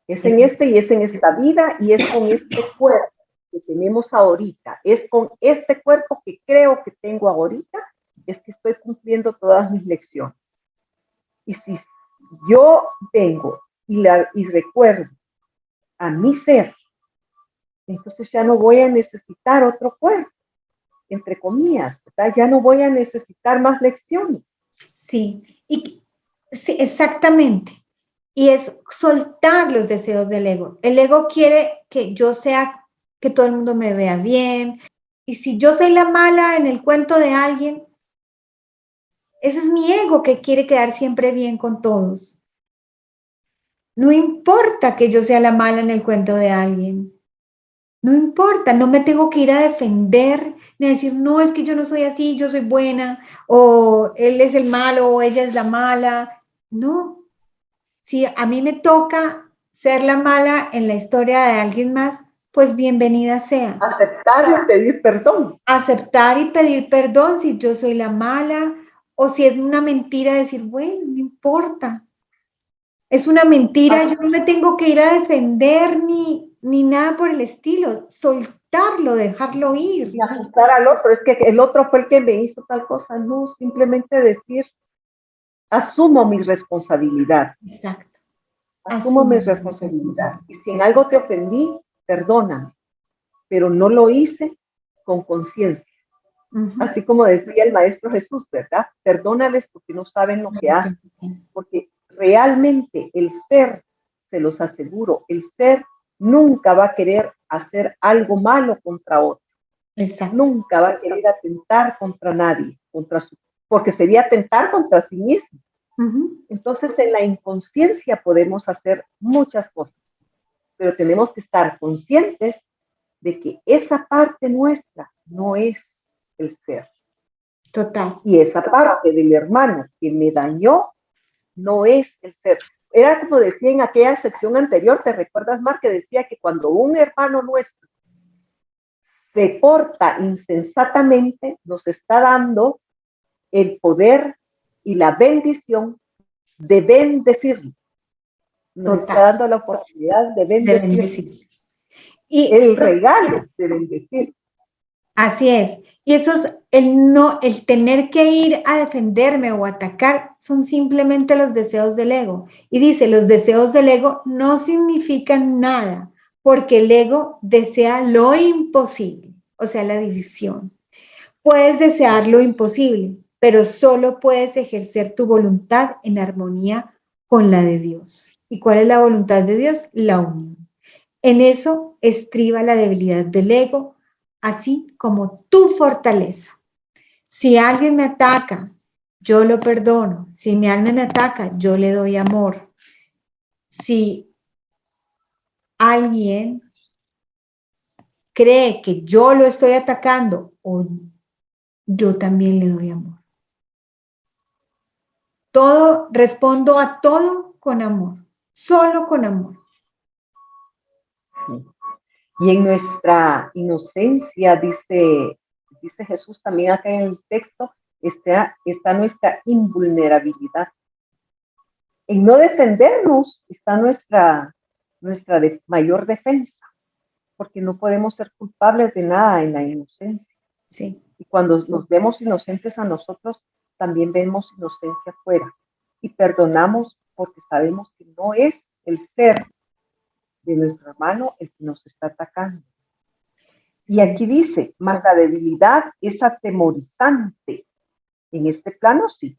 Es en este y es en esta vida y es con este cuerpo que tenemos ahorita. Es con este cuerpo que creo que tengo ahorita, es que estoy cumpliendo todas mis lecciones. Y si yo vengo y recuerdo a mi ser, entonces ya no voy a necesitar otro cuerpo, entre comillas, ¿verdad? Ya no voy a necesitar más lecciones. Sí, sí, exactamente. Y es soltar los deseos del ego. El ego quiere que yo sea, que todo el mundo me vea bien. Y si yo soy la mala en el cuento de alguien, ese es mi ego que quiere quedar siempre bien con todos. No importa que yo sea la mala en el cuento de alguien. No importa, no me tengo que ir a defender, ni a decir, no, es que yo no soy así, yo soy buena, o él es el malo, o ella es la mala. No. Si a mí me toca ser la mala en la historia de alguien más, pues bienvenida sea. Aceptar y pedir perdón. Aceptar y pedir perdón si yo soy la mala, o si es una mentira, decir, bueno, no importa. Es una mentira, yo no me tengo que ir a defender ni nada por el estilo. Soltarlo, dejarlo ir. Y ajustar al otro, es que el otro fue el que me hizo tal cosa. No, simplemente decir, asumo mi responsabilidad. Exacto. Asumo mi responsabilidad. Y si en algo te ofendí, perdóname. Pero no lo hice con conciencia. Así como decía el Maestro Jesús, ¿verdad? Perdónales porque no saben lo que hacen. Porque realmente el ser, se los aseguro, el ser nunca va a querer hacer algo malo contra otro. Exacto. Nunca va a querer atentar contra nadie. porque sería atentar contra sí mismo. Ujú. Entonces, en la inconsciencia podemos hacer muchas cosas, pero tenemos que estar conscientes de que esa parte nuestra no es el ser. Total. Y esa parte del hermano que me dañó no es el ser. Era como decía en aquella sección anterior, ¿te recuerdas, Mar, que decía que cuando un hermano nuestro se porta insensatamente, nos está dando el poder y la bendición de bendecirlo. Nos está Total. dando la oportunidad de De bendecirlo. bendecir. Y El regalo de bendecir. así es. Y eso es el no, el tener que ir a defenderme o atacar son simplemente los deseos del ego. Y dice, los deseos del ego no significan nada, porque el ego desea lo imposible, o sea, la división. Puedes desear lo imposible, pero solo puedes ejercer tu voluntad en armonía con la de Dios. ¿Y cuál es la voluntad de Dios? La unión. En eso estriba la debilidad del ego, así como tu fortaleza. Si alguien me ataca, yo lo perdono. Si mi alma me ataca, yo le doy amor. Si alguien cree que yo lo estoy atacando, o yo también le doy amor. Todo, respondo a todo con amor, solo con amor. Sí. Y en nuestra inocencia, dice Jesús también acá en el texto, está nuestra invulnerabilidad. En no defendernos está nuestra mayor defensa, porque no podemos ser culpables de nada en la inocencia. Sí. Y cuando nos vemos inocentes a nosotros, también vemos inocencia afuera. Y perdonamos porque sabemos que no es el ser de nuestro hermano el que nos está atacando. Y aquí dice, más la debilidad es atemorizante. En este plano sí,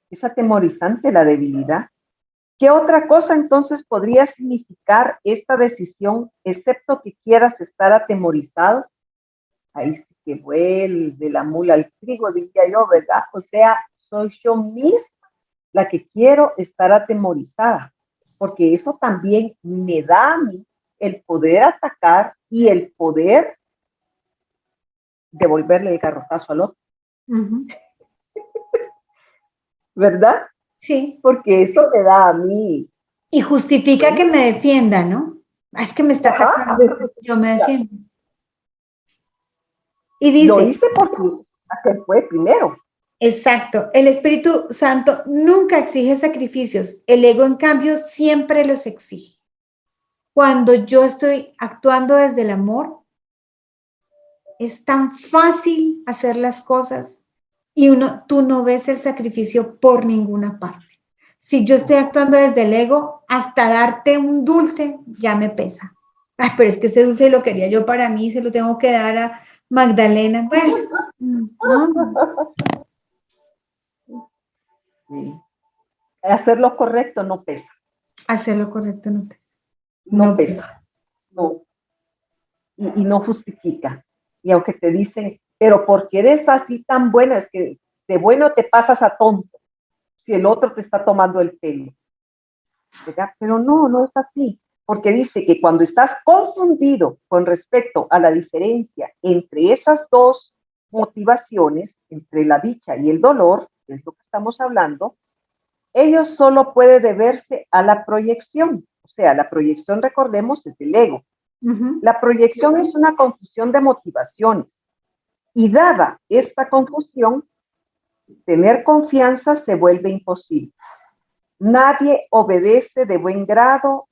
es atemorizante la debilidad. ¿Qué otra cosa entonces podría significar esta decisión, excepto que quieras estar atemorizado? Ahí sí que vuelve la mula al trigo, diría yo, ¿verdad? O sea, soy yo misma la que quiero estar atemorizada, porque eso también me da a mí el poder atacar y el poder devolverle el garrotazo al otro. Uh-huh. ¿Verdad? Sí. Porque eso me da a mí. Y justifica que me defienda, ¿no? Es que me está atacando, yo me defiendo. Y Lo dice, hice porque aquel fue primero. exacto, el Espíritu Santo nunca exige sacrificios, el ego en cambio siempre los exige. Cuando yo estoy actuando desde el amor, es tan fácil hacer las cosas y tú no ves el sacrificio por ninguna parte. Si yo estoy actuando desde el ego, hasta darte un dulce ya me pesa. Ay, pero es que ese dulce lo quería yo para mí, se lo tengo que dar a Magdalena. Bueno, no. Sí. Hacer lo correcto no pesa. Hacer lo correcto no pesa. No pesa. No. Y no justifica. Y aunque te dicen, pero ¿por qué eres así tan buena? Es que de bueno te pasas a tonto si el otro te está tomando el pelo. ¿Verdad? Pero no es así. Porque dice que cuando estás confundido con respecto a la diferencia entre esas dos motivaciones, entre la dicha y el dolor, que es lo que estamos hablando, ello solo puede deberse a la proyección. O sea, la proyección, recordemos, es el ego. Uh-huh. La proyección es una confusión de motivaciones. Y dada esta confusión, tener confianza se vuelve imposible. Nadie obedece de buen grado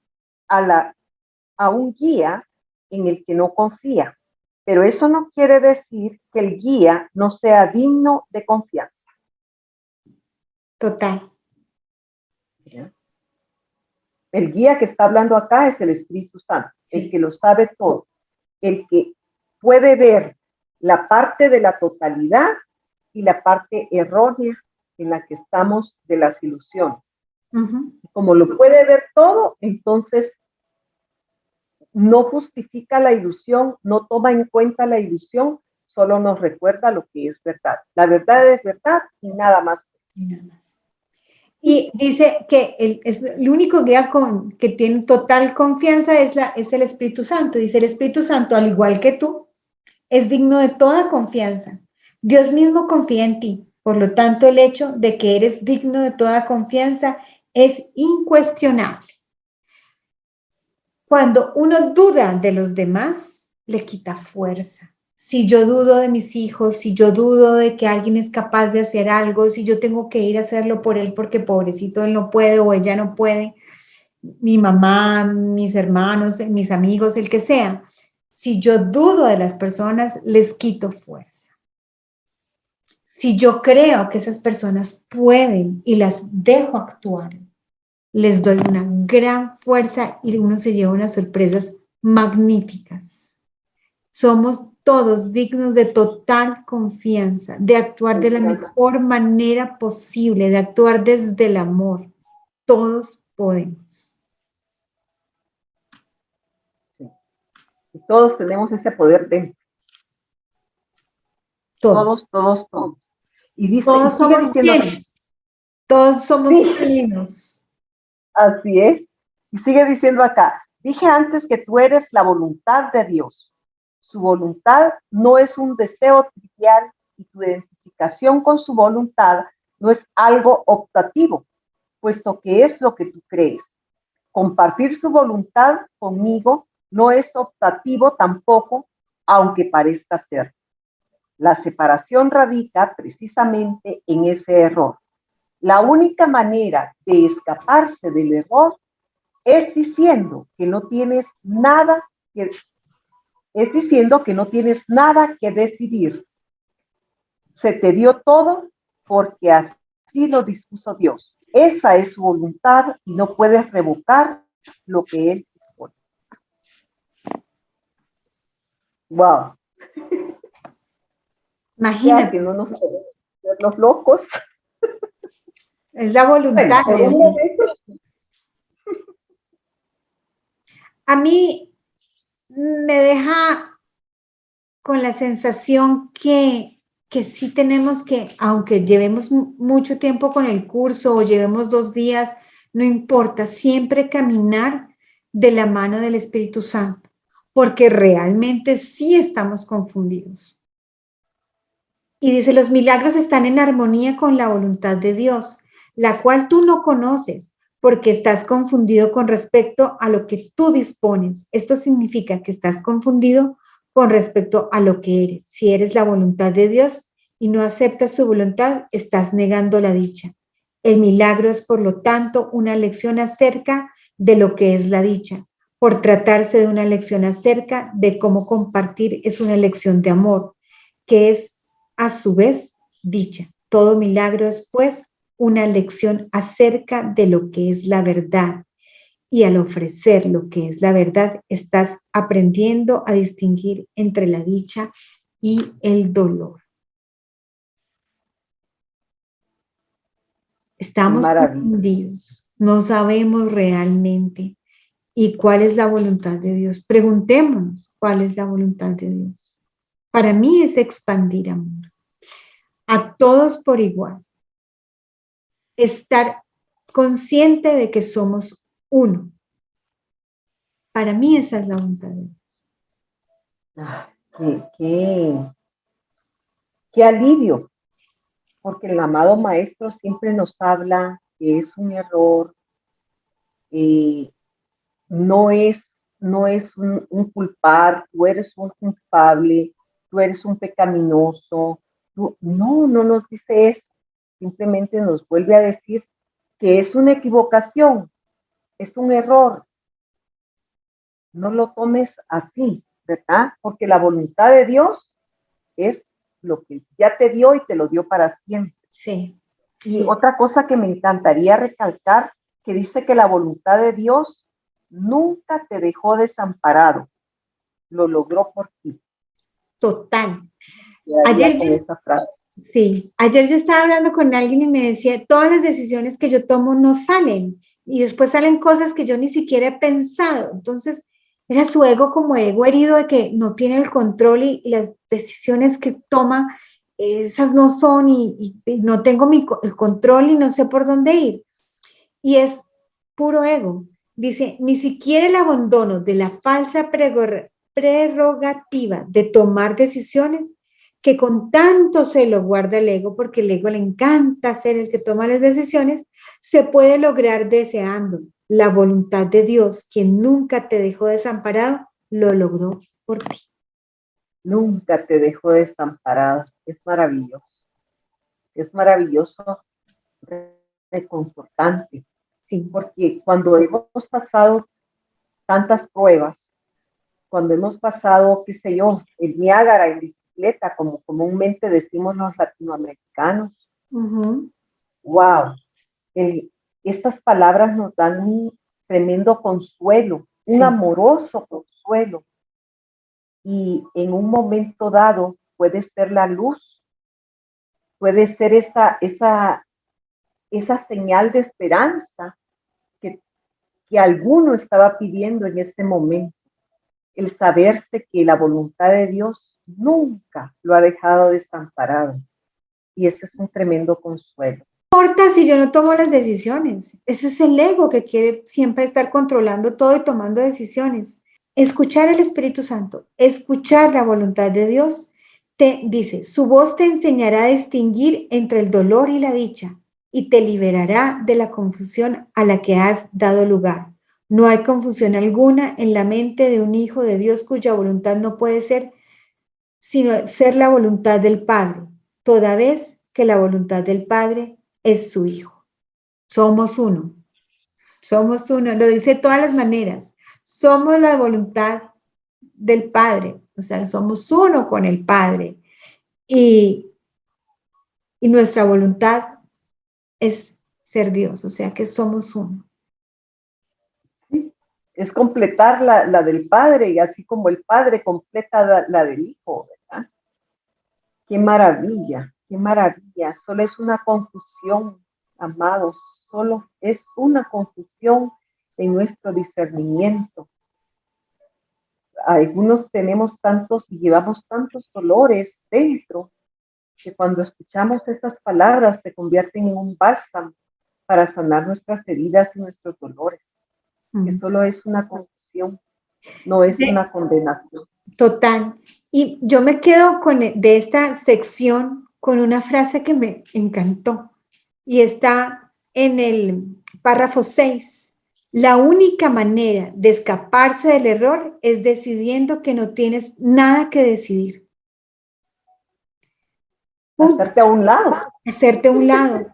a un guía en el que no confía. Pero eso no quiere decir que el guía no sea digno de confianza. Total. ¿Ya? El guía que está hablando acá es el Espíritu Santo, el que lo sabe todo, el que puede ver la parte de la totalidad y la parte errónea en la que estamos de las ilusiones. Uh-huh. Como lo puede ver todo, entonces no justifica la ilusión, no toma en cuenta la ilusión, solo nos recuerda lo que es verdad. La verdad es verdad y nada más. Y nada más. Y dice que el único guía que tiene total confianza es el Espíritu Santo. Dice, el Espíritu Santo, al igual que tú, es digno de toda confianza. Dios mismo confía en ti. Por lo tanto, el hecho de que eres digno de toda confianza es incuestionable. Cuando uno duda de los demás, le quita fuerza. Si yo dudo de mis hijos, si yo dudo de que alguien es capaz de hacer algo, si yo tengo que ir a hacerlo por él porque pobrecito él no puede o ella no puede, mi mamá, mis hermanos, mis amigos, el que sea, si yo dudo de las personas, les quito fuerza. Si yo creo que esas personas pueden y las dejo actuar, les doy una gran fuerza y uno se lleva unas sorpresas magníficas. Somos todos dignos de total confianza, de actuar de la mejor manera posible, de actuar desde el amor. Todos podemos. Y todos tenemos ese poder dentro. Todos. Y dice, todos y sigue somos diciendo, llenos. Todos somos plenos. Así es. Y sigue diciendo acá, dije antes que tú eres la voluntad de Dios. Su voluntad no es un deseo trivial y tu identificación con su voluntad no es algo optativo, puesto que es lo que tú crees. Compartir su voluntad conmigo no es optativo tampoco, aunque parezca ser. La separación radica precisamente en ese error. La única manera de escaparse del error es diciendo que no tienes nada que decidir. Se te dio todo porque así lo dispuso Dios. Esa es su voluntad y no puedes revocar lo que Él dispone. Wow. Imagínate. Ya que no nos podemos ver los locos. Es la voluntad. Bueno, a mí me deja con la sensación que sí tenemos que, aunque llevemos mucho tiempo con el curso o llevemos 2 días, no importa, siempre caminar de la mano del Espíritu Santo, porque realmente sí estamos confundidos. Y dice, los milagros están en armonía con la voluntad de Dios, la cual tú no conoces, porque estás confundido con respecto a lo que tú dispones. Esto significa que estás confundido con respecto a lo que eres. Si eres la voluntad de Dios y no aceptas su voluntad, estás negando la dicha. El milagro es, por lo tanto, una lección acerca de lo que es la dicha. Por tratarse de una lección acerca de cómo compartir, es una lección de amor, que es a su vez dicha. Todo milagro es, pues, una lección acerca de lo que es la verdad. Y al ofrecer lo que es la verdad, estás aprendiendo a distinguir entre la dicha y el dolor. Estamos confundidos, no sabemos realmente y cuál es la voluntad de Dios. Preguntémonos cuál es la voluntad de Dios. Para mí es expandir amor a todos por igual. Estar consciente de que somos uno. Para mí esa es la voluntad de Dios. Qué alivio, porque el amado Maestro siempre nos habla que es un error, no es un culpar, tú eres un culpable, tú eres un pecaminoso. No nos dice eso, simplemente nos vuelve a decir que es una equivocación, es un error. No lo tomes así, ¿verdad? Porque la voluntad de Dios es lo que ya te dio y te lo dio para siempre. Sí. Y otra cosa que me encantaría recalcar, que dice que la voluntad de Dios nunca te dejó desamparado, lo logró por ti. Total. Ayer yo estaba hablando con alguien y me decía, todas las decisiones que yo tomo no salen y después salen cosas que yo ni siquiera he pensado. Entonces, Era su ego como ego herido de que no tiene el control y las decisiones que toma, esas no son y no tengo el control y no sé por dónde ir. Y es puro ego. Dice, ni siquiera el abandono de la falsa prerrogativa de tomar decisiones que con tanto celo guarda el ego, porque el ego le encanta ser el que toma las decisiones, se puede lograr deseando. La voluntad de Dios, quien nunca te dejó desamparado, lo logró por ti. Nunca te dejó desamparado. Es maravilloso, reconfortante, Sí. porque cuando hemos pasado tantas pruebas, cuando hemos pasado, qué sé yo, el Niágara en bicicleta, como comúnmente decimos los latinoamericanos, wow, estas palabras nos dan un tremendo consuelo, un amoroso consuelo, y en un momento dado puede ser la luz, puede ser esa señal de esperanza que alguno estaba pidiendo en este momento, el saberse que la voluntad de Dios nunca lo ha dejado desamparado. Y ese es un tremendo consuelo. No importa si yo no tomo las decisiones. Eso es el ego que quiere siempre estar controlando todo y tomando decisiones. Escuchar al Espíritu Santo, escuchar la voluntad de Dios, te dice, su voz te enseñará a distinguir entre el dolor y la dicha y te liberará de la confusión a la que has dado lugar. No hay confusión alguna en la mente de un hijo de Dios cuya voluntad no puede ser sino ser la voluntad del Padre, toda vez que la voluntad del Padre es su Hijo. Somos uno, lo dice de todas las maneras. Somos la voluntad del Padre, o sea, somos uno con el Padre. Y nuestra voluntad es ser Dios, o sea que somos uno. Sí, es completar la del Padre, y así como el Padre completa la del Hijo, ¿verdad? Qué maravilla, qué maravilla. Solo es una confusión, amados, solo es una confusión en nuestro discernimiento. Algunos tenemos tantos y llevamos tantos dolores dentro que cuando escuchamos esas palabras se convierten en un bálsamo para sanar nuestras heridas y nuestros dolores. Que solo es una confusión, no es una condenación. Total. Y yo me quedo de esta sección con una frase que me encantó y está en el párrafo 6. La única manera de escaparse del error es decidiendo que no tienes nada que decidir. Hacerte a un lado. Hacerte a un lado.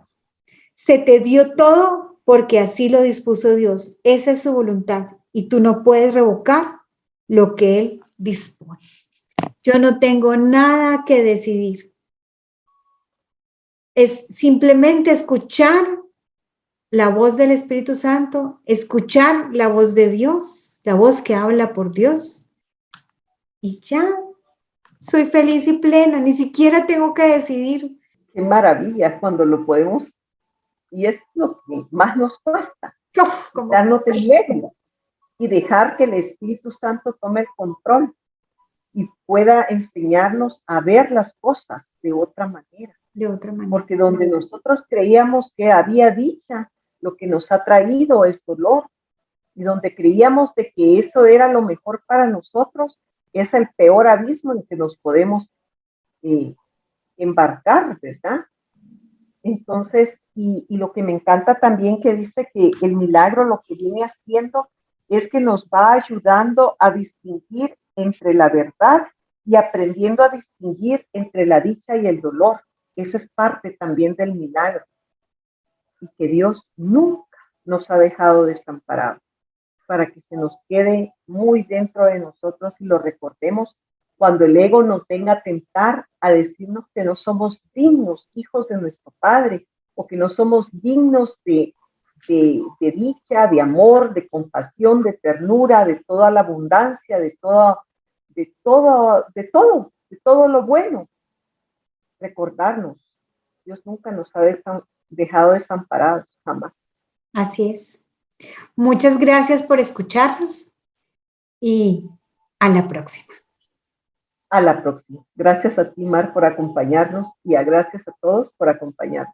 Se te dio todo porque así lo dispuso Dios. Esa es su voluntad y tú no puedes revocar lo que Él dispone. Yo no tengo nada que decidir. Es simplemente escuchar la voz del Espíritu Santo, escuchar la voz de Dios, la voz que habla por Dios. Y ya, soy feliz y plena, ni siquiera tengo que decidir. Qué maravilla cuando lo podemos, y es lo que más nos cuesta, darnos el miedo y dejar que el Espíritu Santo tome el control y pueda enseñarnos a ver las cosas de otra manera. De otra manera. Porque donde nosotros creíamos que había dicha, lo que nos ha traído es dolor. Y donde creíamos de que eso era lo mejor para nosotros, es el peor abismo en que nos podemos embarcar, ¿verdad? Entonces, y lo que me encanta también que dice que el milagro lo que viene haciendo es que nos va ayudando a distinguir entre la verdad y aprendiendo a distinguir entre la dicha y el dolor. Esa es parte también del milagro. Y que Dios nunca nos ha dejado desamparados, para que se nos quede muy dentro de nosotros y lo recordemos cuando el ego nos venga a tentar a decirnos que no somos dignos hijos de nuestro Padre, o que no somos dignos de dicha, de amor, de compasión, de ternura, de toda la abundancia, de todo lo bueno. Recordarnos, Dios nunca nos ha dejado desamparados, jamás. Así es. Muchas gracias por escucharnos y a la próxima. A la próxima. Gracias a ti, Mar, por acompañarnos y gracias a todos por acompañarnos.